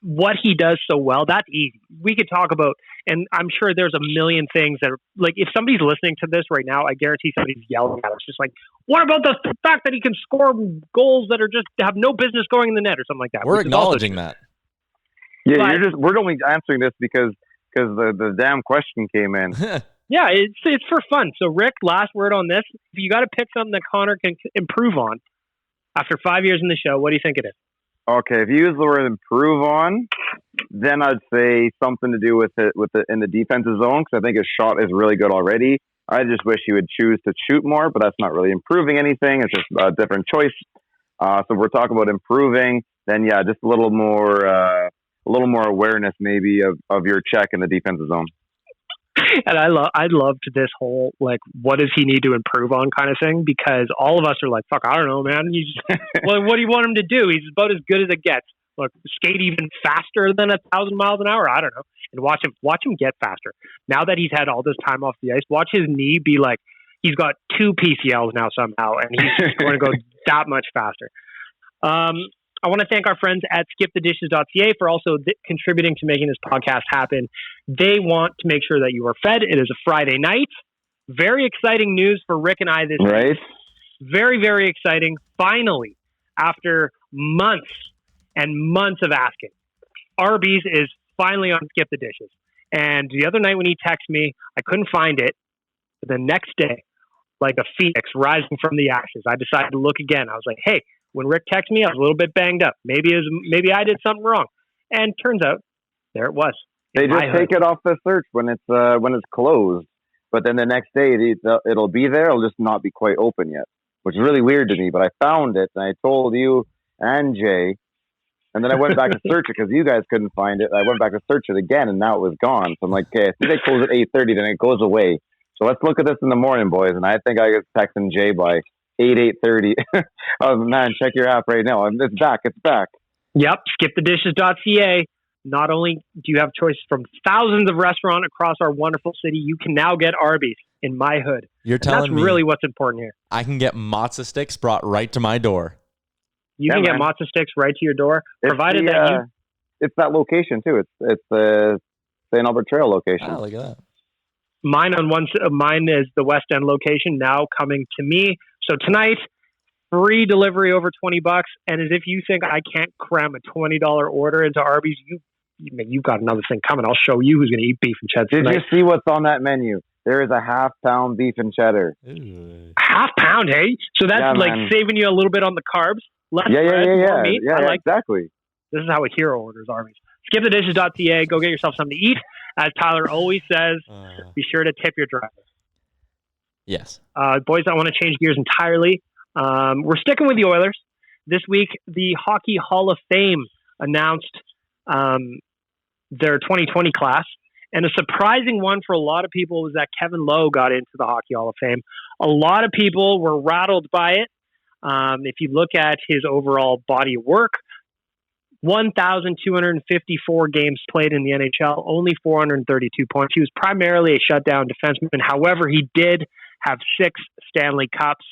what he does so well, that's easy. We could talk about, and I'm sure there's a million things that are, like, if somebody's listening to this right now, I guarantee somebody's yelling at us, just like, what about the fact that he can score goals that are just have no business going in the net or something like that? We're acknowledging that. Yeah, we're only answering this because the damn question came in. Yeah, it's for fun. So, Rick, last word on this. If you got to pick something that Connor can improve on after 5 years in the show, what do you think it is? Okay, if you use the word improve on, then I'd say something to do with it in the defensive zone, because I think his shot is really good already. I just wish he would choose to shoot more, but that's not really improving anything. It's just a different choice. So if we're talking about improving, then yeah, just a little more awareness maybe of your check in the defensive zone. And I loved this whole, like, what does he need to improve on kind of thing, because all of us are like, fuck, I don't know, man. Well, what do you want him to do? He's about as good as it gets. Look, skate even faster than 1,000 miles an hour. I don't know. And watch him get faster. Now that he's had all this time off the ice, watch his knee be like, he's got 2 PCLs now somehow, and he's going to go that much faster. I want to thank our friends at skipthedishes.ca for also contributing to making this podcast happen. They want to make sure that you are fed. It is a Friday night. Very exciting news for Rick and I this week. Very, very exciting. Finally, after months and months of asking, Arby's is finally on Skip the Dishes. And the other night when he texted me, I couldn't find it. The next day, like a phoenix rising from the ashes, I decided to look again. I was like, hey, when Rick texted me, I was a little bit banged up. Maybe I did something wrong. And turns out, there it was. They just take it off the search when it's closed. But then the next day, it'll be there. It'll just not be quite open yet, which is really weird to me. But I found it, and I told you and Jay. And then I went back to search it because you guys couldn't find it. I went back to search it again, and now it was gone. So I'm like, okay, I think they close at 8:30, then it goes away. So let's look at this in the morning, boys. And I think I was texting Jay by 8:30. Oh, man, check your app right now. It's back. It's back. Yep, skipthedishes.ca. Not only do you have choice from thousands of restaurants across our wonderful city, you can now get Arby's in my hood. You're telling me that's really what's important here. I can get matzo sticks brought right to my door. You can get matzo sticks right to your door, provided that you... It's that location, too. It's the St. Albert Trail location. Oh, look at that. Mine is the West End location, now coming to me. So tonight, free delivery over $20. And as if you think I can't cram a $20 order into Arby's, you've got another thing coming. I'll show you who's going to eat beef and cheddar tonight. Did you see what's on that menu? There is a half-pound beef and cheddar. Ooh. Half-pound, hey? So that's saving you a little bit on the carbs. Less bread, more meat. Yeah, exactly. This is how a hero orders Arby's. Skipthedishes.ca. Go get yourself something to eat. As Tyler always says, be sure to tip your driver. Yes. Boys, I want to change gears entirely. We're sticking with the Oilers. This week, the Hockey Hall of Fame announced their 2020 class. And a surprising one for a lot of people was that Kevin Lowe got into the Hockey Hall of Fame. A lot of people were rattled by it. If you look at his overall body of work, 1,254 games played in the NHL, only 432 points. He was primarily a shutdown defenseman. However, he did have 6 Stanley Cups.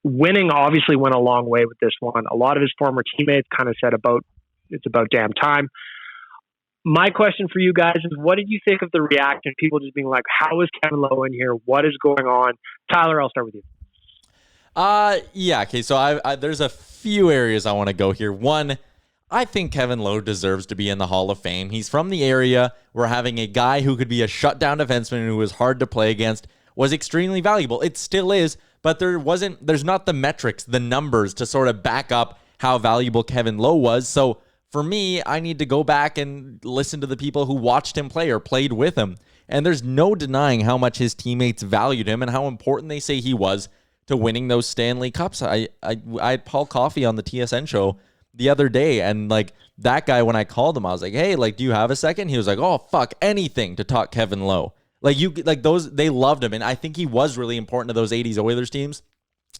Winning obviously went a long way with this one. A lot of his former teammates kind of said it's about damn time. My question for you guys is, what did you think of the reaction? People just being like, how is Kevin Lowe in here? What is going on? Tyler, I'll start with you. Yeah, okay, so there's a few areas I want to go here. One, I think Kevin Lowe deserves to be in the Hall of Fame. He's from the area where having a guy who could be a shutdown defenseman who was hard to play against was extremely valuable. It still is, but there's not the metrics, the numbers to sort of back up how valuable Kevin Lowe was. So for me, I need to go back and listen to the people who watched him play or played with him. And there's no denying how much his teammates valued him and how important they say he was to winning those Stanley Cups. I had Paul Coffey on the TSN show the other day, and like that guy, when I called him, I was like, hey, like, do you have a second? He was like, oh, fuck, anything to talk Kevin Lowe. They loved him, and I think he was really important to those 80s Oilers teams.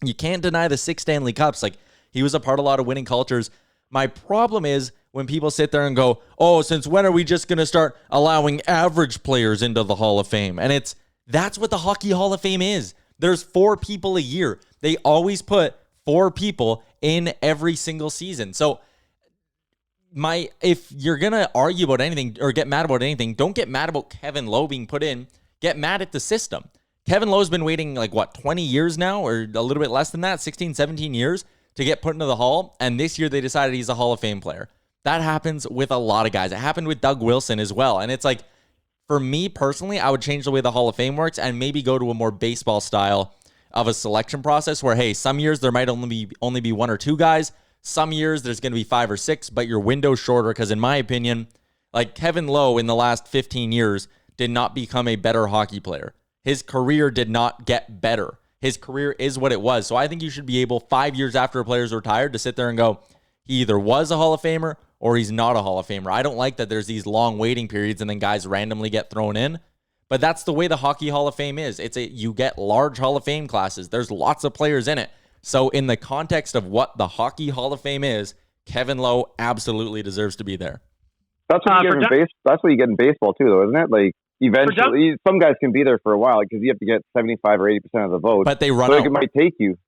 You can't deny the 6 Stanley Cups. Like, he was a part of a lot of winning cultures. My problem is when people sit there and go, oh, since when are we just going to start allowing average players into the Hall of Fame? And that's what the Hockey Hall of Fame is. There's 4 people a year. They always put 4 people in every single season. So if you're going to argue about anything or get mad about anything, don't get mad about Kevin Lowe being put in. Get mad at the system. Kevin Lowe's been waiting 20 years now, or a little bit less than that, 16, 17 years to get put into the Hall. And this year they decided he's a Hall of Fame player. That happens with a lot of guys. It happened with Doug Wilson as well. And it's like, For me personally, I would change the way the Hall of Fame works and maybe go to a more baseball style of a selection process where, hey, some years there might only be 1 or 2 guys. Some years there's going to be 5 or 6, but your window's shorter because, in my opinion, like Kevin Lowe in the last 15 years did not become a better hockey player. His career did not get better. His career is what it was. So I think you should be able 5 years after a player's retired to sit there and go, he either was a Hall of Famer or he's not a Hall of Famer. I don't like that there's these long waiting periods and then guys randomly get thrown in. But that's the way the Hockey Hall of Fame is. You get large Hall of Fame classes. There's lots of players in it. So in the context of what the Hockey Hall of Fame is, Kevin Lowe absolutely deserves to be there. That's what you get in baseball too, though, isn't it? Like, eventually, some guys can be there for a while because you have to get 75 or 80% of the vote. But they run out. It might take you.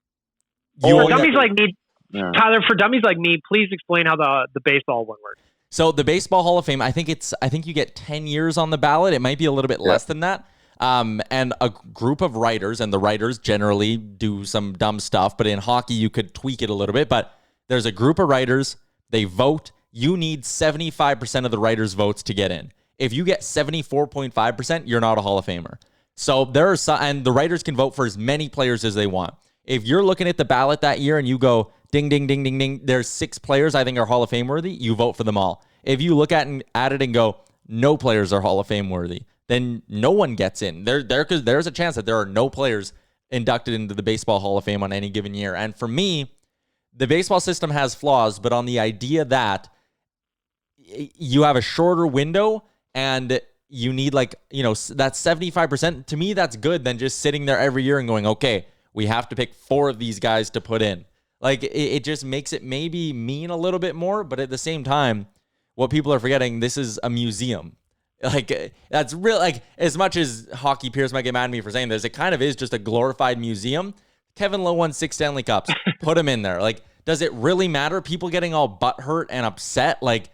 For dummies like me, Tyler, for dummies like me, please explain how the baseball one works. So the Baseball Hall of Fame, I think you get 10 years on the ballot. It might be a little bit less than that. And a group of writers, and the writers generally do some dumb stuff, but in hockey you could tweak it a little bit. But there's a group of writers, they vote. You need 75% of the writers' votes to get in. If you get 74.5%, you're not a Hall of Famer. So there are some, and the writers can vote for as many players as they want. If you're looking at the ballot that year and you go, ding, ding, ding, ding, ding, there's 6 players I think are Hall of Fame worthy, you vote for them all. If you look at it and go, no players are Hall of Fame worthy, then no one gets in. Because there's a chance that there are no players inducted into the Baseball Hall of Fame on any given year. And for me, the baseball system has flaws, but on the idea that you have a shorter window and you need that 75%, to me, that's good than just sitting there every year and going, okay, we have to pick 4 of these guys to put in. Like, it just makes it maybe mean a little bit more, but at the same time, what people are forgetting, this is a museum. Like, that's real. Like, as much as hockey peers might get mad at me for saying this, it kind of is just a glorified museum. Kevin Lowe won 6 Stanley Cups. Put him in there. Like, does it really matter? People getting all butthurt and upset? Like,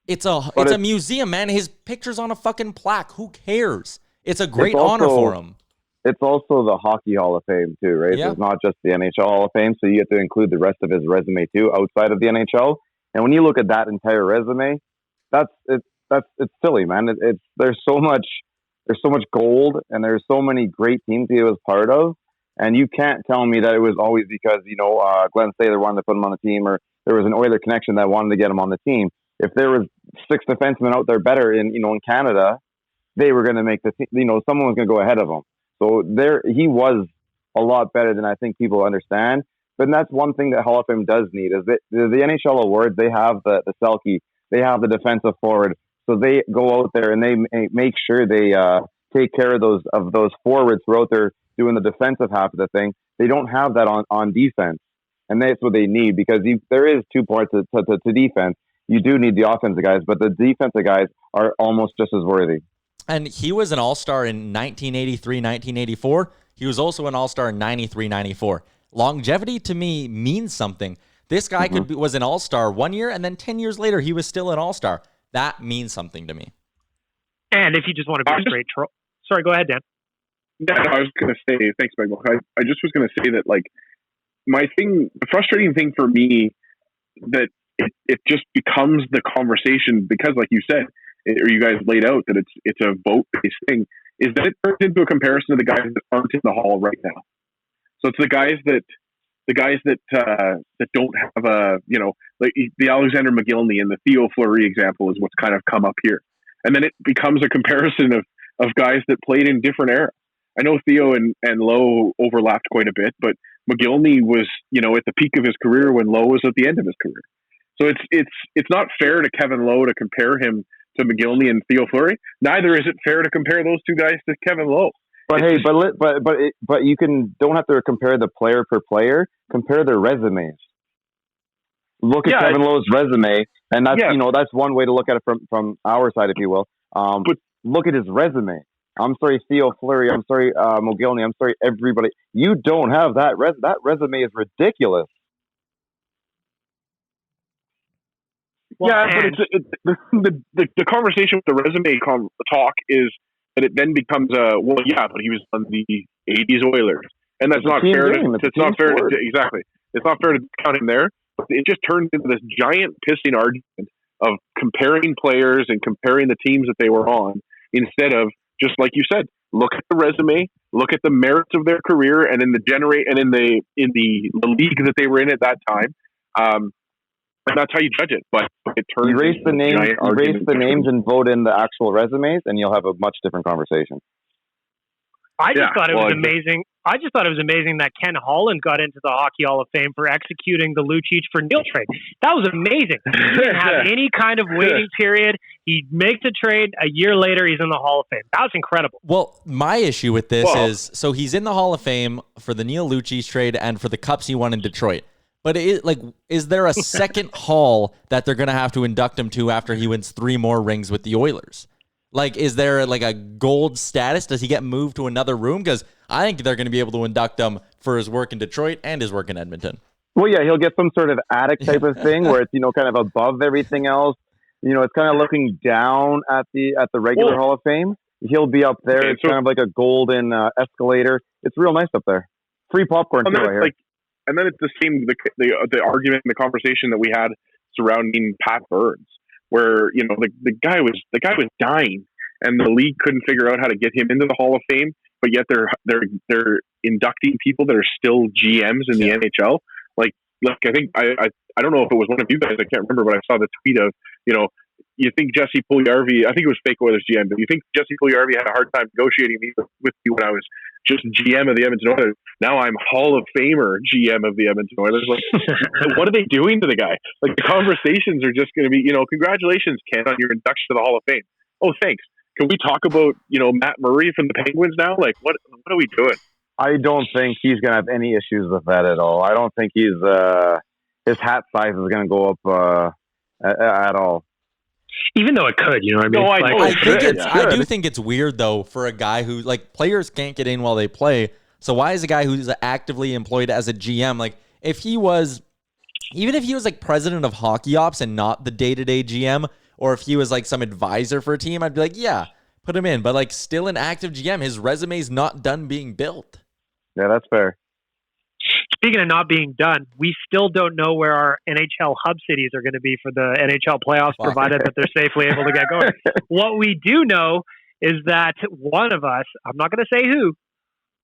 it's a museum, man. His picture's on a fucking plaque. Who cares? It's a great honor for him. It's also the Hockey Hall of Fame too, right? Yeah. It's not just the NHL Hall of Fame, so you have to include the rest of his resume too, outside of the NHL. And when you look at that entire resume, it's silly, man. There's so much gold, and there's so many great teams he was part of, and you can't tell me that it was always because Glenn Saylor wanted to put him on the team, or there was an Oiler connection that wanted to get him on the team. If there was 6 defensemen out there better in Canada, they were going to make the team. Someone was going to go ahead of him. So he was a lot better than I think people understand. But that's one thing that Hall of Fame does need is that the NHL awards, they have the Selke, they have the defensive forward. So they go out there and they make sure they take care of those forwards who are out there doing the defensive half of the thing. They don't have that on defense. And that's what they need, because there is 2 parts to defense. You do need the offensive guys, but the defensive guys are almost just as worthy. And he was an all-star in 1983, 1984. He was also an all-star in 93, 94. Longevity to me means something. This guy was an all-star 1 year, and then 10 years later, he was still an all-star. That means something to me. And if you just want to be a straight troll. Sorry, go ahead, Dan. Yeah, I was going to say, thanks, Mike. I just was going to say that, like, the frustrating thing for me, that it just becomes the conversation, because, like you said, or you guys laid out, that it's a vote-based thing, is that it turns into a comparison to the guys that aren't in the Hall right now. So it's the guys that don't have like the Alexander McGillney and the Theo Fleury example is what's kind of come up here. And then it becomes a comparison of guys that played in different eras. I know Theo and Lowe overlapped quite a bit, but McGillney was, at the peak of his career when Lowe was at the end of his career. So it's not fair to Kevin Lowe to compare him to McGillney and Theo Fleury. Neither is it fair to compare those 2 guys to Kevin Lowe. But but you don't have to compare the player per player. Compare their resumes. Look at Kevin Lowe's resume, and that's that's one way to look at it from our side, if you will. But look at his resume. I'm sorry, Theo Fleury. I'm sorry, McGillney. I'm sorry, everybody. You don't have that. That resume is ridiculous. Well, but the conversation with the resume talk is that it then becomes but he was on the 80s Oilers, and that's not fair. It's not fair to exactly. It's not fair to count him there. But it just turns into this giant pissing argument of comparing players and comparing the teams that they were on, instead of just like you said, look at the resume, look at the merits of their career, and in the league that they were in at that time. And that's how you judge it. But it turns erase the names and vote in the actual resumes, and you'll have a much different conversation. I just thought it was amazing. I just thought it was amazing that Ken Holland got into the Hockey Hall of Fame for executing the Lucic for Neal trade. That was amazing. He didn't have any kind of waiting period. He makes a trade. A year later, he's in the Hall of Fame. That was incredible. Well, my issue with this is, so he's in the Hall of Fame for the Neal Lucic trade and for the cups he won in Detroit. But is there a second hall that they're going to have to induct him to after he wins 3 more rings with the Oilers? Like, is there like a gold status? Does he get moved to another room? Because I think they're going to be able to induct him for his work in Detroit and his work in Edmonton. Well, yeah, he'll get some sort of attic type of thing where it's, kind of above everything else. It's kind of looking down at the regular Hall of Fame. He'll be up there. Okay, it's kind of like a golden escalator. It's real nice up there. Free popcorn too, I hear. And then it's the same, the argument and the conversation that we had surrounding Pat Burns, where the guy was dying, and the league couldn't figure out how to get him into the Hall of Fame, but yet they're inducting people that are still GMs in the NHL. Like I think I don't know if it was one of you guys, I can't remember, but I saw the tweet of you think Jesse Puljujarvi, I think it was fake Oilers GM, but you think Jesse Puljujarvi had a hard time negotiating with me when I was just GM of the Edmonton Oilers? Now I'm Hall of Famer GM of the Edmonton Oilers. Like, what are they doing to the guy? Like, the conversations are just going to be, congratulations, Ken, on your induction to the Hall of Fame. Oh, thanks. Can we talk about, Matt Murray from the Penguins now? Like, what are we doing? I don't think he's going to have any issues with that at all. I don't think his hat size is going to go up at all. Even though it could, you know what I mean? No, I do think it's weird, though, for a guy who, players can't get in while they play. So why is a guy who's actively employed as a GM, even if he was president of hockey ops and not the day-to-day GM, or if he was some advisor for a team, I'd be like, yeah, put him in. But still an active GM, his resume's not done being built. Yeah, that's fair. Speaking of not being done, we still don't know where our NHL hub cities are going to be for the NHL playoffs, provided that they're safely able to get going. What we do know is that one of us, I'm not going to say who,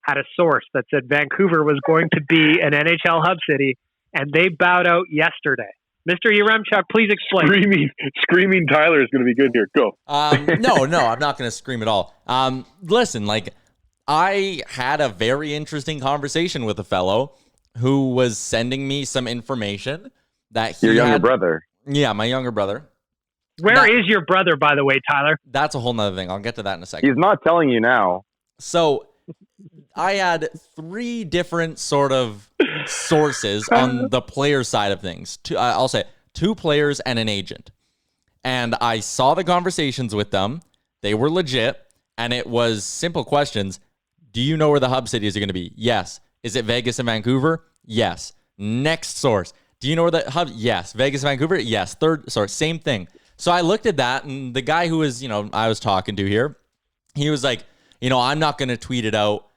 had a source that said Vancouver was going to be an NHL hub city, and they bowed out yesterday. Mr. Yaremchuk, please explain. Screaming Tyler is going to be good here. Go. No, I'm not going to scream at all. Listen, I had a very interesting conversation with a fellow who was sending me some information that he Your younger brother. Yeah, my younger brother. Where is your brother, by the way, Tyler? That's a whole nother thing. I'll get to that in a second. He's not telling you now. So I had 3 different sort of sources on the player side of things. I'll say 2 players and an agent. And I saw the conversations with them. They were legit. And it was simple questions. Do you know where the hub cities are going to be? Yes. Is it Vegas and Vancouver? Yes. Next source. Do you know where the hub? Yes. Vegas and Vancouver? Yes. Third source. Same thing. So I looked at that, and the guy who was, I was talking to here, he was like, I'm not going to tweet it out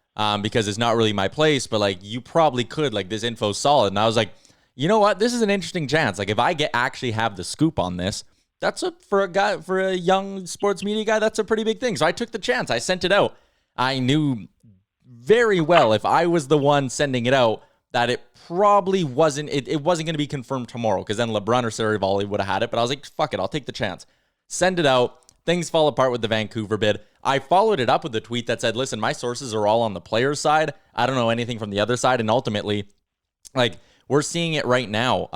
because it's not really my place, but you probably could, this info's solid. And I was like, you know what? This is an interesting chance. If I actually have the scoop on this, for a young sports media guy, that's a pretty big thing. So I took the chance. I sent it out. I knew very well, if I was the one sending it out, that it probably wasn't, it wasn't going to be confirmed tomorrow, because then LeBron or Sarivalli would have had it. But I was like, fuck it, I'll take the chance. Send it out. Things fall apart with the Vancouver bid. I followed it up with a tweet that said, listen, my sources are all on the player's side. I don't know anything from the other side. And ultimately, we're seeing it right now.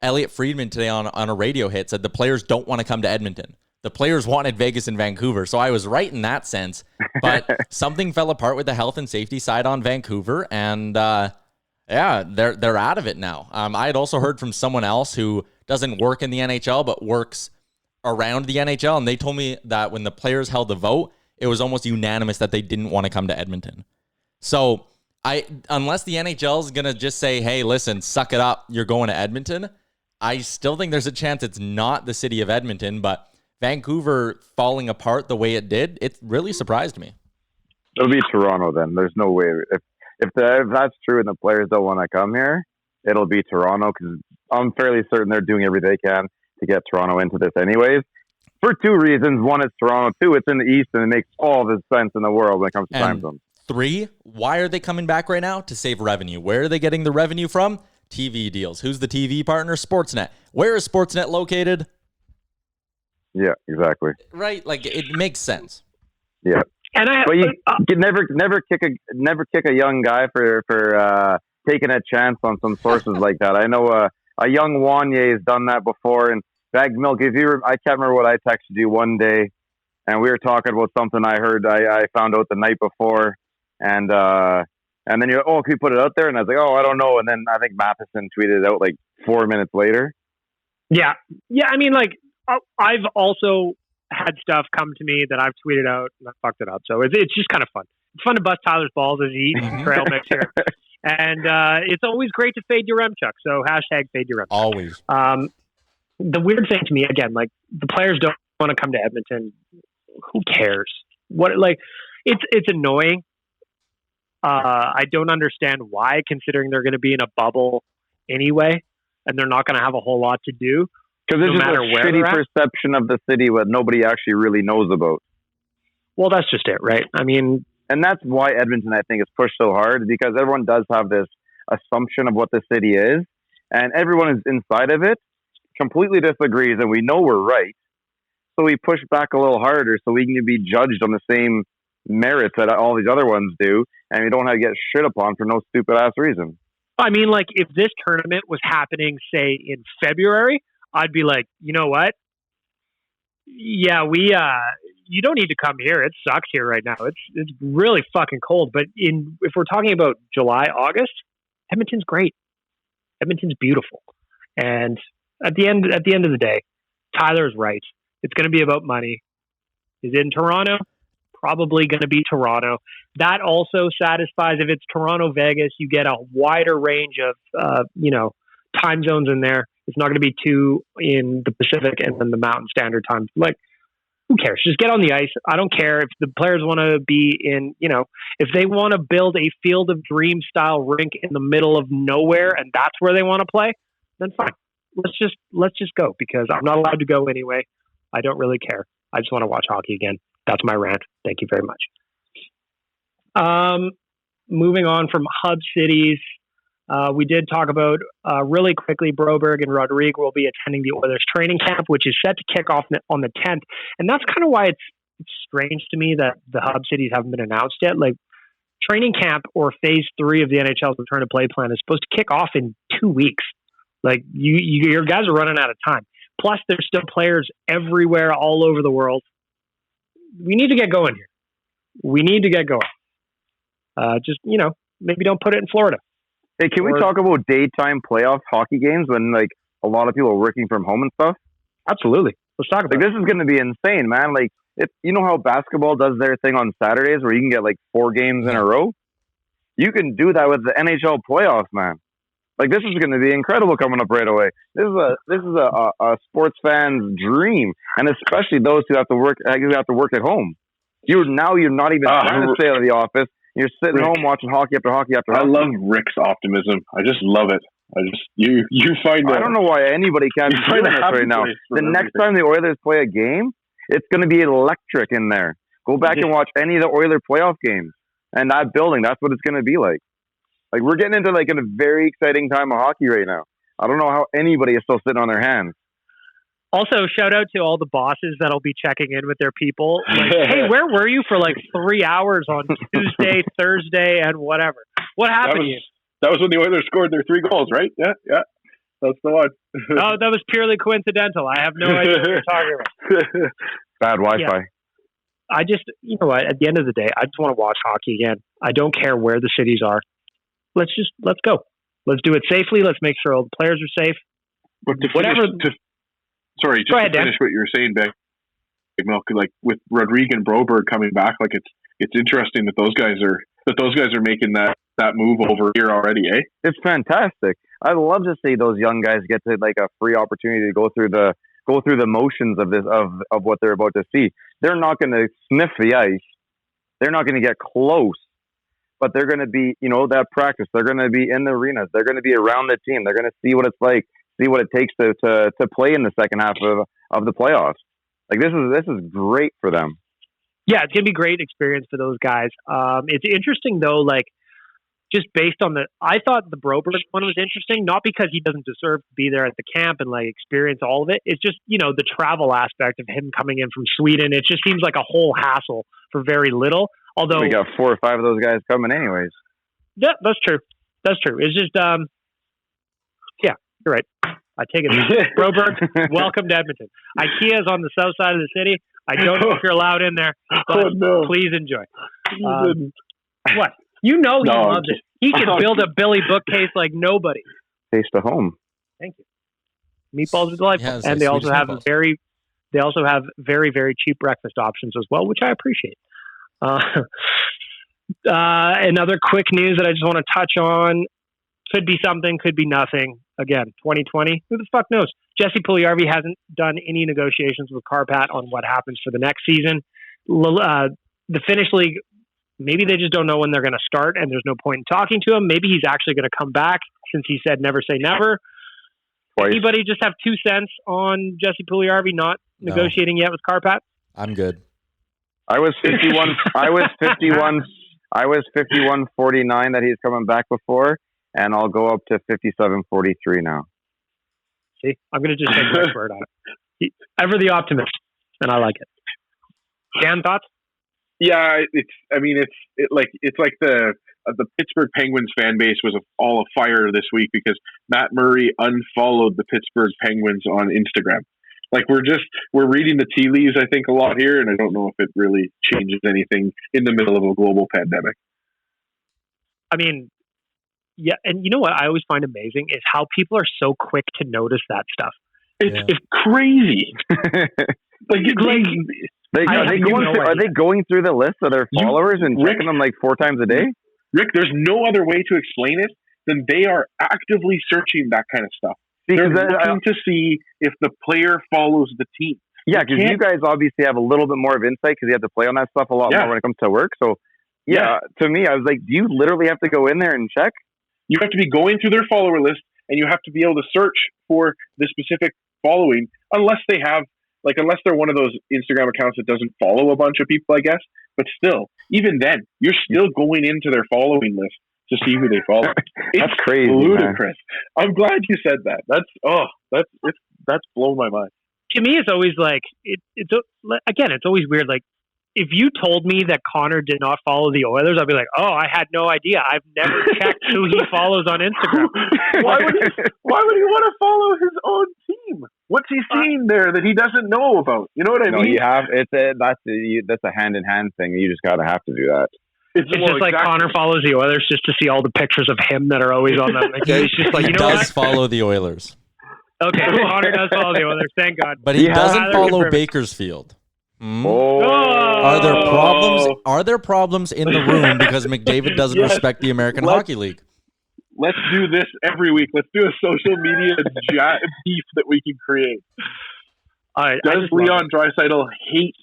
Elliot Friedman today on a radio hit said the players don't want to come to Edmonton. The players wanted Vegas and Vancouver. So I was right in that sense. But something fell apart with the health and safety side on Vancouver. And they're out of it now. I had also heard from someone else who doesn't work in the NHL, but works around the NHL. And they told me that when the players held the vote, it was almost unanimous that they didn't want to come to Edmonton. So unless the NHL is going to just say, hey, listen, suck it up, you're going to Edmonton, I still think there's a chance it's not the city of Edmonton, but Vancouver falling apart the way it did, it really surprised me. It'll be Toronto then. There's no way. If that's true and the players don't want to come here, it'll be Toronto, because I'm fairly certain they're doing everything they can to get Toronto into this anyways. for two reasons. One is Toronto. Two, it's in the East, and it makes all the sense in the world when it comes to time zones. 3, why are they coming back right now? To save revenue. Where are they getting the revenue from? TV deals. Who's the TV partner? Sportsnet. Where is Sportsnet located? Yeah, exactly. Right, like it makes sense. Yeah, but you never kick a young guy for taking a chance on some sources like that. I know a young Wanye has done that before, and bagged milk. I can't remember what I texted you one day, and we were talking about something I heard. I found out the night before, and then you're can we put it out there? And I was like, I don't know. And then I think Matheson tweeted it out like 4 minutes later. Yeah. I mean, like I've also had stuff come to me that I've tweeted out and I fucked it up. So it's just kind of fun. It's fun to bust Tyler's balls as he eats trail mix here. And it's always great to fade your Remchuk. So hashtag fade your Remchuk. Always. The weird thing to me, again, like the players don't want to come to Edmonton. Who cares? It's annoying. I don't understand why, considering they're going to be in a bubble anyway, and they're not going to have a whole lot to do. Because there's just a shitty perception of the city that nobody actually really knows about. Well, that's just it, right? I mean... And that's why Edmonton, I think, is pushed so hard, because everyone does have this assumption of what the city is, and everyone is inside of it, completely disagrees, and we know we're right. So we push back a little harder so we can be judged on the same merits that all these other ones do, and we don't have to get shit upon for no stupid-ass reason. I mean, like, if this tournament was happening, say, in February... I'd be like, you know what? Yeah, you don't need to come here. It sucks here right now. It's really fucking cold. But if we're talking about July, August, Edmonton's great. Edmonton's beautiful. And at the end of the day, Tyler's right. It's going to be about money. Is it in Toronto? Probably going to be Toronto. That also satisfies, if it's Toronto, Vegas, you get a wider range of, time zones in there. It's not going to be 2 in the Pacific and then the Mountain Standard Time. Like, who cares? Just get on the ice. I don't care if the players want to be in, if they want to build a Field of Dreams style rink in the middle of nowhere and that's where they want to play, then fine. Let's just go, because I'm not allowed to go anyway. I don't really care. I just want to watch hockey again. That's my rant. Thank you very much. Moving on from hub cities. We did talk about really quickly, Broberg and Rodrigue will be attending the Oilers training camp, which is set to kick off on the 10th. And that's kind of why it's strange to me that the hub cities haven't been announced yet. Like, training camp or phase 3 of the NHL's return to play plan is supposed to kick off in 2 weeks. Like, your guys are running out of time. Plus, there's still players everywhere all over the world. We need to get going here. We need to get going. Maybe don't put it in Florida. Hey, can we talk about daytime playoff hockey games when, like, a lot of people are working from home and stuff? Absolutely. Let's talk about it. This is going to be insane, man. Like, you know how basketball does their thing on Saturdays where you can get, like, 4 games in a row? You can do that with the NHL playoffs, man. Like, this is going to be incredible coming up right away. This is a sports fan's dream, and especially those who have to work at home. You're not even trying to stay out of the office. You're sitting home watching hockey after hockey after hockey. I love Rick's optimism. I just love it. You find I don't know why anybody can't be doing this right now. The next time the Oilers play a game, it's going to be electric in there. Go back and watch any of the Oilers playoff games. And that building, that's what it's going to be like. Like, we're getting into, like, a very exciting time of hockey right now. I don't know how anybody is still sitting on their hands. Also, shout out to all the bosses that'll be checking in with their people. Like, hey, where were you for like 3 hours on Tuesday, Thursday, and whatever? What happened? That was when the Oilers scored their 3 goals, right? Yeah. That's the one. No, that was purely coincidental. I have no idea what you're talking about. Bad Wi-Fi. Yeah. I just, you know what? At the end of the day, I just want to watch hockey again. I don't care where the cities are. Let's go. Let's do it safely. Let's make sure all the players are safe. But to finish what you were saying, Beck, like with Rodrigue and Broberg coming back, like it's interesting that those guys are making that move over here already, eh? It's fantastic. I'd love to see those young guys get to like a free opportunity to go through the motions of this of what they're about to see. They're not going to sniff the ice. They're not going to get close, but they're going to be, that practice. They're going to be in the arenas. They're going to be around the team. They're going to see what it's like, see what it takes to play in the second half of the playoffs. Like this is great for them. Yeah, it's gonna be a great experience for those guys. It's interesting though, like just based on I thought the Broberg one was interesting, not because he doesn't deserve to be there at the camp and like experience all of it. It's just, the travel aspect of him coming in from Sweden. It just seems like a whole hassle for very little. Although we got 4 or 5 of those guys coming anyways. Yeah, that's true. It's just, yeah, you're right. I take it. Broberg, welcome to Edmonton. IKEA is on the south side of the city. I don't know if you're allowed in there, but please enjoy. What? He loves it. He can build a Billy bookcase like nobody. Taste of home. Thank you. Meatballs are delightful, and they also have very, very cheap breakfast options as well, which I appreciate. Another quick news that I just want to touch on. Could be something, could be nothing. Again, 2020. Who the fuck knows? Jesse Puljujarvi hasn't done any negotiations with Karpat on what happens for the next season. The Finnish league. Maybe they just don't know when they're going to start, and there's no point in talking to him. Maybe he's actually going to come back since he said never say never. Twice. Anybody just have 2 cents on Jesse Puljujarvi not negotiating yet with Karpat? I'm good. I was 51. I was 51. I was 51.49 that he's coming back before, and I'll go up to 57.43 now. See, I'm going to just take my word on it. Ever the optimist, and I like it. Dan, thoughts? Yeah, it's like the Pittsburgh Penguins fan base was all afire this week because Matt Murray unfollowed the Pittsburgh Penguins on Instagram. Like we're reading the tea leaves, I think, a lot here, and I don't know if it really changes anything in the middle of a global pandemic. I mean, yeah, and you know what I always find amazing is how people are so quick to notice that stuff. It's crazy. Are they going through the list of their followers and checking them like 4 times a day? Rick, there's no other way to explain it than they are actively searching that kind of stuff. They're looking to see if the player follows the team. Yeah, because you guys obviously have a little bit more of insight because you have to play on that stuff a lot more when it comes to work. So, to me, I was like, do you literally have to go in there and check? You have to be going through their follower list, and you have to be able to search for the specific following, unless they're one of those Instagram accounts that doesn't follow a bunch of people, I guess. But still, even then, you're still going into their following list to see who they follow. That's crazy, ludicrous. Man. I'm glad you said that. That's blown my mind. To me, it's always like it's always weird. Like if you told me that Connor did not follow the Oilers, I'd be like, oh, I had no idea. I've never checked who he follows on Instagram. Why would he want to follow his own team? What's he seeing there that he doesn't know about? You know what I mean? That's a hand-in-hand thing. You just have to do that. It's just like Connor follows the Oilers just to see all the pictures of him that are always on them. Like, he's just like, he does follow the Oilers. Okay, Connor does follow the Oilers. Thank God. But he doesn't follow Bakersfield. Are there problems in the room because McDavid doesn't respect the American Hockey League? Let's do this every week. Let's do a social media beef that we can create. Does Leon Draisaitl hate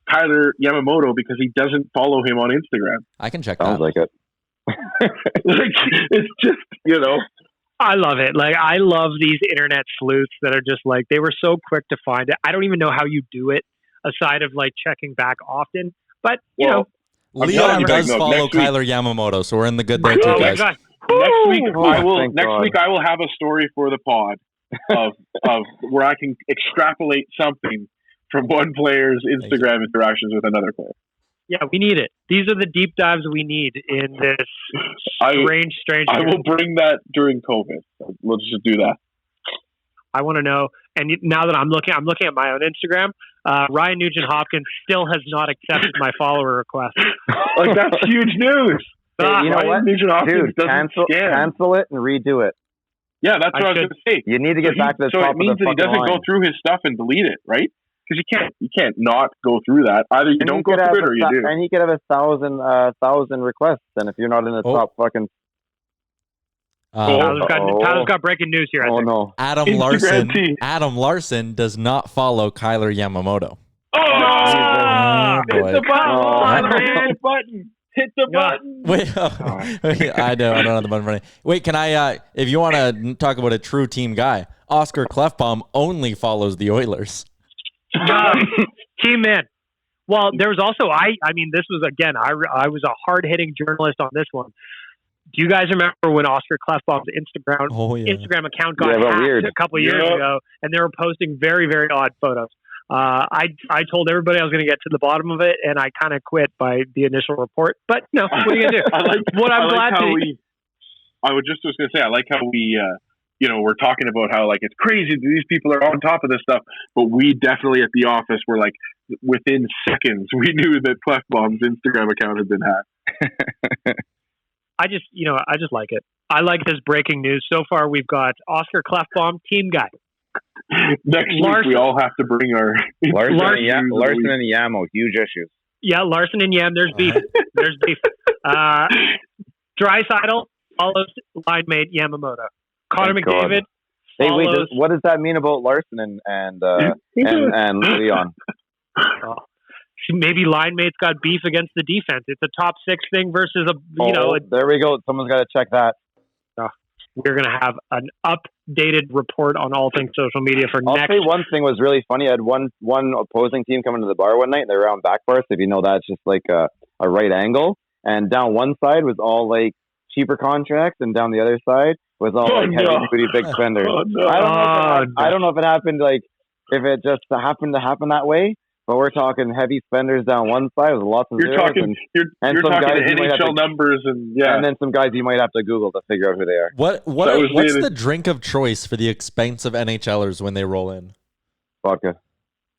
Tyler Yamamoto because he doesn't follow him on Instagram? I can check Sounds that. like it. It's just, I love it. Like, I love these internet sleuths that are just like, they were so quick to find it. I don't even know how you do it aside of like checking back often. But, Leon does follow Tyler Yamamoto, so we're in the good there too, guys. God. Next week I will have a story for the pod of where I can extrapolate something from one player's Instagram interactions with another player. Yeah, we need it. These are the deep dives we need in this strange. I will bring that during COVID. We'll just do that. I want to know. And now that I'm looking at my own Instagram. Ryan Nugent-Hopkins still has not accepted my follower request. Like, that's huge news. Hey, you know what? Dude, cancel it and redo it. Yeah, that's what I was going to say. You need to get back to the top of the fucking line. So it means that he doesn't go through his stuff and delete it, right? Because you can't not go through that. Either you don't go through it or you do. And he could have 1,000 requests. And if you're not in the top fucking... Tyler's got breaking news here. No. Adam Larson does not follow Kyler Yamamoto. Hit the button. Hit the button. Wait, I don't have the button running. Wait, can I? If you want to talk about a true team guy, Oscar Klefbom only follows the Oilers. Team man. Well, there was also, this was, again, I was a hard-hitting journalist on this one. Do you guys remember when Oscar Klefbom's Instagram account got hacked a couple of years ago, and they were posting very, very odd photos? I told everybody I was going to get to the bottom of it, and I kind of quit by the initial report. But no, what are you going to do? I was just going to say, I like how we, we're talking about how like it's crazy that these people are on top of this stuff, but we definitely at the office were like within seconds we knew that Klefbom's Instagram account had been hacked. I just like it. I like this breaking news. So far, we've got Oscar Klefbom, team guy. Next week, we all have to bring our Larson and Yamo, huge issues. Yeah, Larson and Yam, there's beef. There's beef. Draisaitl follows line mate Yamamoto. Connor McDavid. Hey, wait, what does that mean about Larson and Leon? Maybe line mates got beef against the defense. It's a top 6 thing versus there we go. Someone's got to check that. We're going to have an updated report on all things social media for next. I'll say one thing was really funny. I had one opposing team come into the bar one night, and they were around back bars. If you know, that's just like a right angle. And down one side was all like cheaper contracts, and down the other side was all like heavy-duty big spenders. I don't know if it happened, like, if it just happened to happen that way. But we're talking heavy spenders down one side with lots of zeros. You're talking NHL numbers and then some guys you might have to Google to figure out who they are. What's the drink of choice for the expensive NHLers when they roll in? Vodka.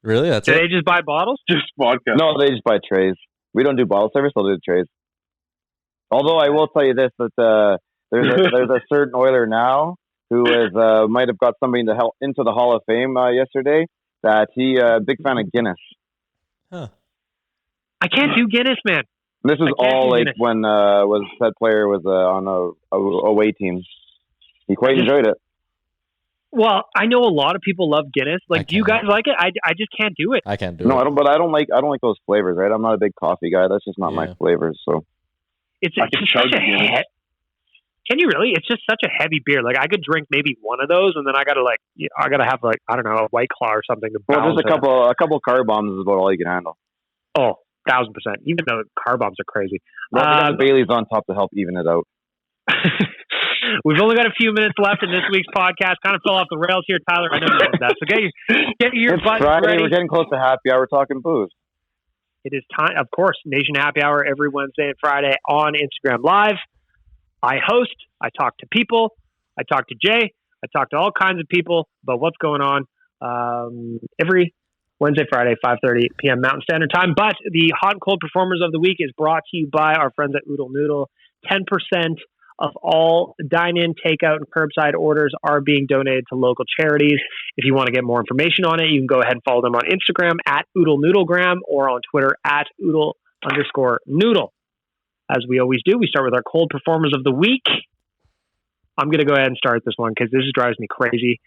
Really? That's Do they just buy bottles? Just vodka. No, they just buy trays. We don't do bottle service. They'll do the trays. Although I will tell you this, that there's a certain Oiler now who might have got somebody into the Hall of Fame yesterday. That he big fan of Guinness. Huh. I can't do Guinness, man. This was all like Guinness. When said player was on a away team. He quite enjoyed it. Well, I know a lot of people love Guinness. Like, do you guys like it? I just can't do it. I can't do it. No, I don't. But I don't like those flavors. Right? I'm not a big coffee guy. That's just not my flavors. So it's just such a Can you really? It's just such a heavy beer. Like, I could drink maybe one of those, and then I gotta have like, I don't know, a White Claw or something to balance. Just a couple car bombs is about all you can handle. Oh, 1,000%. Even though car bombs are crazy. Bailey's on top to help even it out. We've only got a few minutes left in this week's podcast. Kind of fell off the rails here, Tyler. I know you know that. So get your butt ready. We're getting close to happy hour. We're talking booze. It is time, of course. Nation Happy Hour every Wednesday and Friday on Instagram Live. I host, I talk to people, I talk to Jay, I talk to all kinds of people about what's going on every Wednesday, Friday, 5:30 p.m. Mountain Standard Time. But the Hot and Cold Performers of the Week is brought to you by our friends at Oodle Noodle. 10% of all dine-in, takeout, and curbside orders are being donated to local charities. If you want to get more information on it, you can go ahead and follow them on Instagram at Oodle Noodlegram or on Twitter at Oodle_Noodle. As we always do, we start with our cold performers of the week. I'm going to go ahead and start this one because this drives me crazy.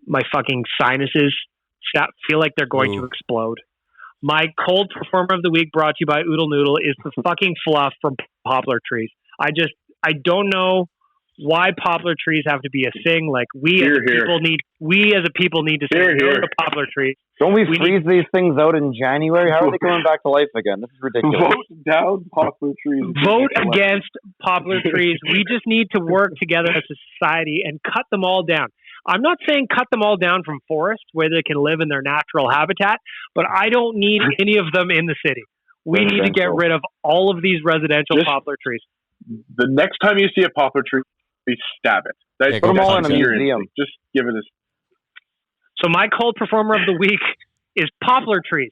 My fucking sinuses feel like they're going to explode. My cold performer of the week brought to you by Oodle Noodle is the fucking fluff from poplar trees. I don't know why poplar trees have to be a thing. Like, we as a people need to say no to poplar trees. Don't we freeze these things out in January? How are they coming back to life again? This is ridiculous. Vote down poplar trees. Vote against poplar trees. We just need to work together as a society and cut them all down. I'm not saying cut them all down from forest where they can live in their natural habitat, but I don't need any of them in the city. We need to get rid of all of these residential poplar trees. The next time you see a poplar tree, stab it. Put them all in a museum. Just give it a... So my cold performer of the week is poplar trees.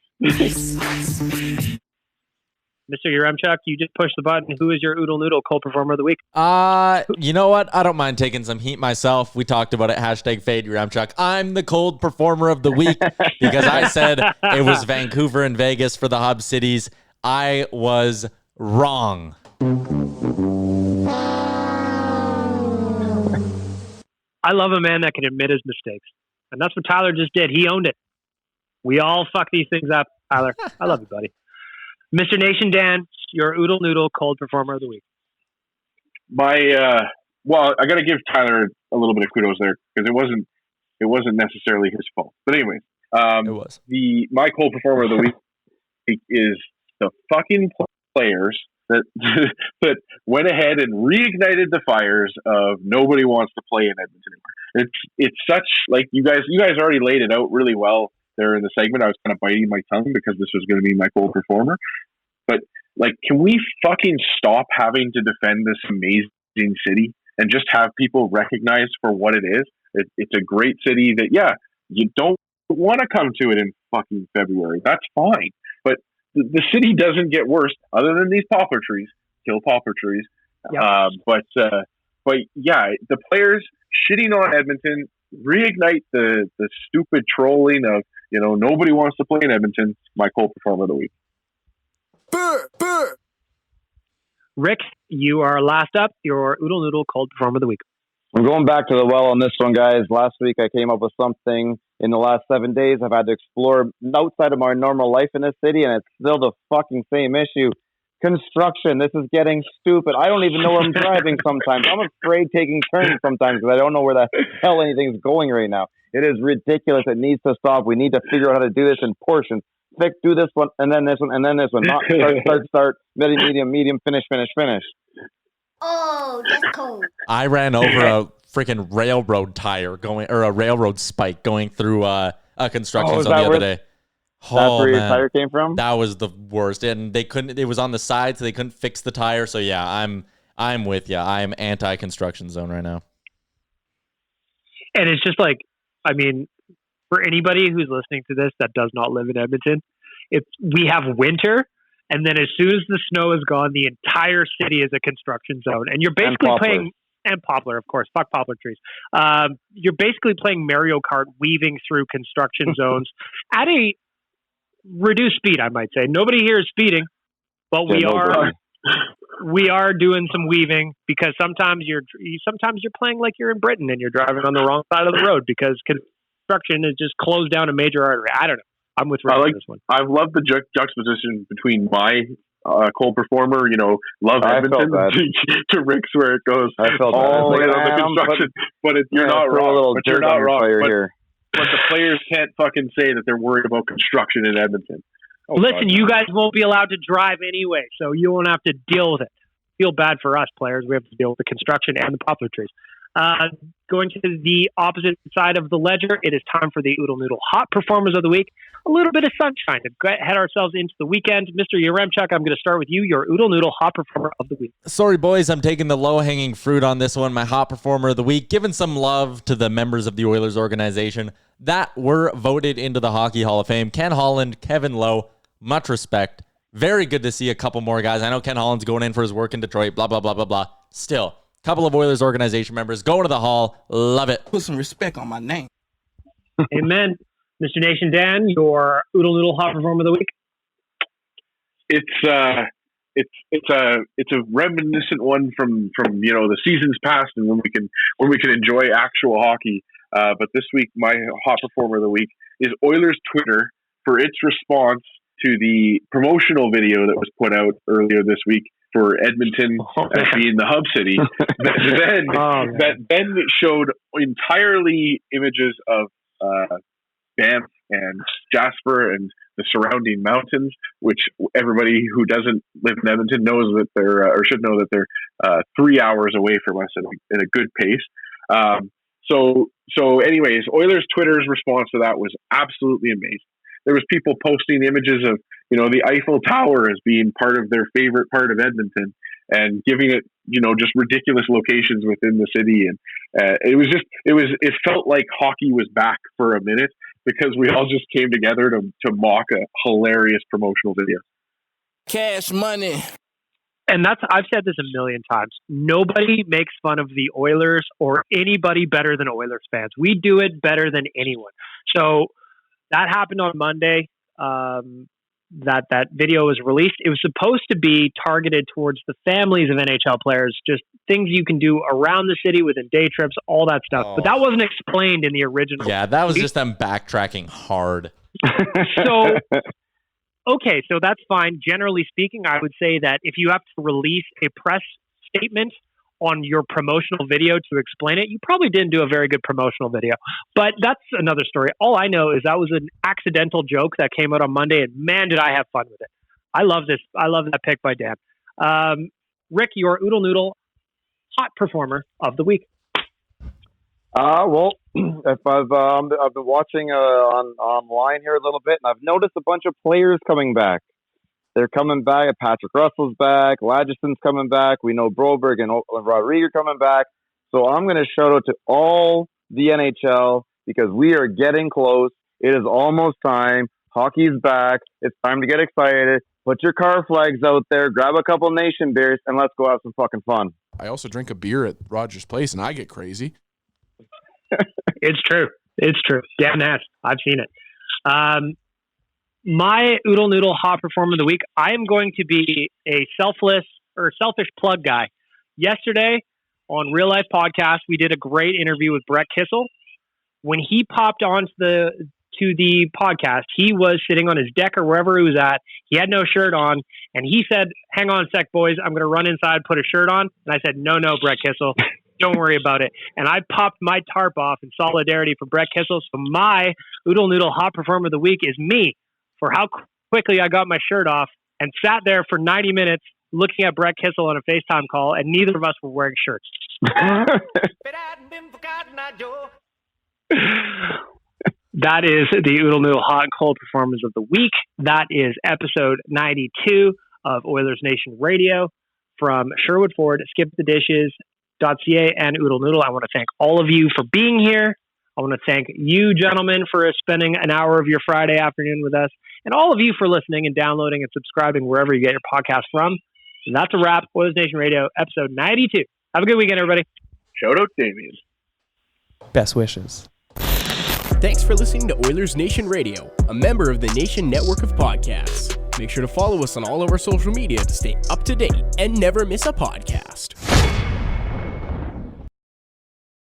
Mr. Yaremchuk, you just push the button. Who is your Oodle Noodle cold performer of the week? You know what? I don't mind taking some heat myself. We talked about it. # Fade Yaremchuk. I'm the cold performer of the week because I said it was Vancouver and Vegas for the hub cities. I was wrong. I love a man that can admit his mistakes. And that's what Tyler just did. He owned it. We all fuck these things up. Tyler, I love you, buddy. Mr. Nation Dan, your Oodle Noodle cold performer of the week. Well, I got to give Tyler a little bit of kudos there because it wasn't necessarily his fault. But anyways, it was. My cold performer of the week is the fucking players that that went ahead and reignited the fires of nobody wants to play in Edmonton anymore. It's such, like, you guys already laid it out really well there in the segment. I was kind of biting my tongue because this was going to be my goal performer. But, like, can we fucking stop having to defend this amazing city and just have people recognize for what it is? It's a great city that, yeah, you don't want to come to it in fucking February. That's fine. But the city doesn't get worse other than these poplar trees. Kill poplar trees. Yep. But yeah, the players shitting on Edmonton, reignite the stupid trolling of, nobody wants to play in Edmonton. My cold performer of the week. Rick, you are last up. Your Oodle Noodle cold performer of the week. I'm going back to the well on this one, guys. Last week I came up with something. In the last 7 days, I've had to explore outside of my normal life in this city, and it's still the fucking same issue. Construction. This is getting stupid. I don't even know where I'm driving sometimes. I'm afraid taking turns sometimes because I don't know where the hell anything's going right now. It is ridiculous. It needs to stop. We need to figure out how to do this in portions. Do this one, and then this one, and then this one. Not start, medium, finish. Oh, that's cold. I ran over a freaking railroad tire a railroad spike going through a construction zone the other day. That's where your tire came from? That was the worst. And it was on the side, so they couldn't fix the tire. So yeah, I'm with you. I'm anti-construction zone right now. And it's just like, I mean, for anybody who's listening to this that does not live in Edmonton, we have winter. And then as soon as the snow is gone, the entire city is a construction zone. And you're basically playing, and poplar, of course, fuck poplar trees. You're basically playing Mario Kart, weaving through construction zones at a reduced speed, I might say. Nobody here is speeding, but we are doing some weaving because sometimes you're playing like you're in Britain and you're driving on the wrong side of the road because construction has just closed down a major artery. I don't know. I'm with Rick on this one. I've loved the juxtaposition between my cold performer, love Edmonton, to Rick's where it goes all the construction. But you're not wrong. But you're not wrong. But the players can't fucking say that they're worried about construction in Edmonton. Listen, you guys won't be allowed to drive anyway, so you won't have to deal with it. Feel bad for us players. We have to deal with the construction and the poplar trees. Going to the opposite side of the ledger, it is time for the Oodle Noodle Hot Performers of the Week. A little bit of sunshine to head ourselves into the weekend. Mr. Yaremchuk, I'm going to start with you, your Oodle Noodle Hot Performer of the Week. Sorry, boys, I'm taking the low-hanging fruit on this one, my Hot Performer of the Week, giving some love to the members of the Oilers organization that were voted into the Hockey Hall of Fame. Ken Holland, Kevin Lowe, much respect. Very good to see a couple more guys. I know Ken Holland's going in for his work in Detroit, blah, blah, blah, blah, blah. Still, couple of Oilers organization members going to the Hall. Love it. Put some respect on my name. Amen. Mr. Nation Dan, your Oodle Noodle Hot Performer of the Week. It's a reminiscent one from the seasons past and when we can enjoy actual hockey. But this week, my Hot Performer of the Week is Oilers Twitter for its response to the promotional video that was put out earlier this week for Edmonton as being the hub city. That then showed entirely images of Banff and Jasper and the surrounding mountains, which everybody who doesn't live in Edmonton knows that they're or should know that they're 3 hours away from us at a good pace. So anyways, Oilers Twitter's response to that was absolutely amazing. There was people posting images of, the Eiffel Tower as being part of their favorite part of Edmonton and giving it, just ridiculous locations within the city. And it felt like hockey was back for a minute because we all just came together to mock a hilarious promotional video. Cash money. And I've said this a million times. Nobody makes fun of the Oilers or anybody better than Oilers fans. We do it better than anyone. So that happened on Monday. That video was released. It was supposed to be targeted towards the families of NHL players, just things you can do around the city within day trips, all that stuff. But that wasn't explained in the original. Yeah, that was just them backtracking hard. So that's fine. Generally speaking, I would say that if you have to release a press statement on your promotional video to explain it, you probably didn't do a very good promotional video. But that's another story. All I know is that was an accidental joke that came out on Monday, and man, did I have fun with it. I love this. I love that pick by Dan. Rick, your Oodle Noodle hot performer of the week. Well, if I've been watching online here a little bit, and I've noticed a bunch of players coming back. They're coming back. Patrick Russell's back. Lageson's coming back. We know Broberg and Rodriguez are coming back. So I'm going to shout out to all the NHL because we are getting close. It is almost time. Hockey's back. It's time to get excited. Put your car flags out there. Grab a couple Nation beers, and let's go have some fucking fun. I also drink a beer at Rogers Place, and I get crazy. It's true. It's true. Dan Nash. I've seen it. My Oodle Noodle hot performer of the week, I am going to be a selfish plug guy. Yesterday on Real Life Podcast, we did a great interview with Brett Kissel. When he popped onto the podcast, he was sitting on his deck or wherever he was at. He had no shirt on, and he said, "Hang on a sec, boys. I'm going to run inside, put a shirt on." And I said, No, Brett Kissel. Don't worry about it. And I popped my tarp off in solidarity for Brett Kissel. So my Oodle Noodle hot performer of the week is me for how quickly I got my shirt off and sat there for 90 minutes looking at Brett Kissel on a FaceTime call, and neither of us were wearing shirts. That is the Oodle Noodle hot and cold performance of the week. That is episode 92 of Oilers Nation Radio from Sherwood Ford, skipthedishes.ca and Oodle Noodle. I want to thank all of you for being here. I want to thank you, gentlemen, for spending an hour of your Friday afternoon with us, and all of you for listening and downloading and subscribing wherever you get your podcast from. And that's a wrap. Oilers Nation Radio, episode 92. Have a good weekend, everybody. Shout out Damien. Best wishes. Thanks for listening to Oilers Nation Radio, a member of the Nation Network of Podcasts. Make sure to follow us on all of our social media to stay up to date and never miss a podcast.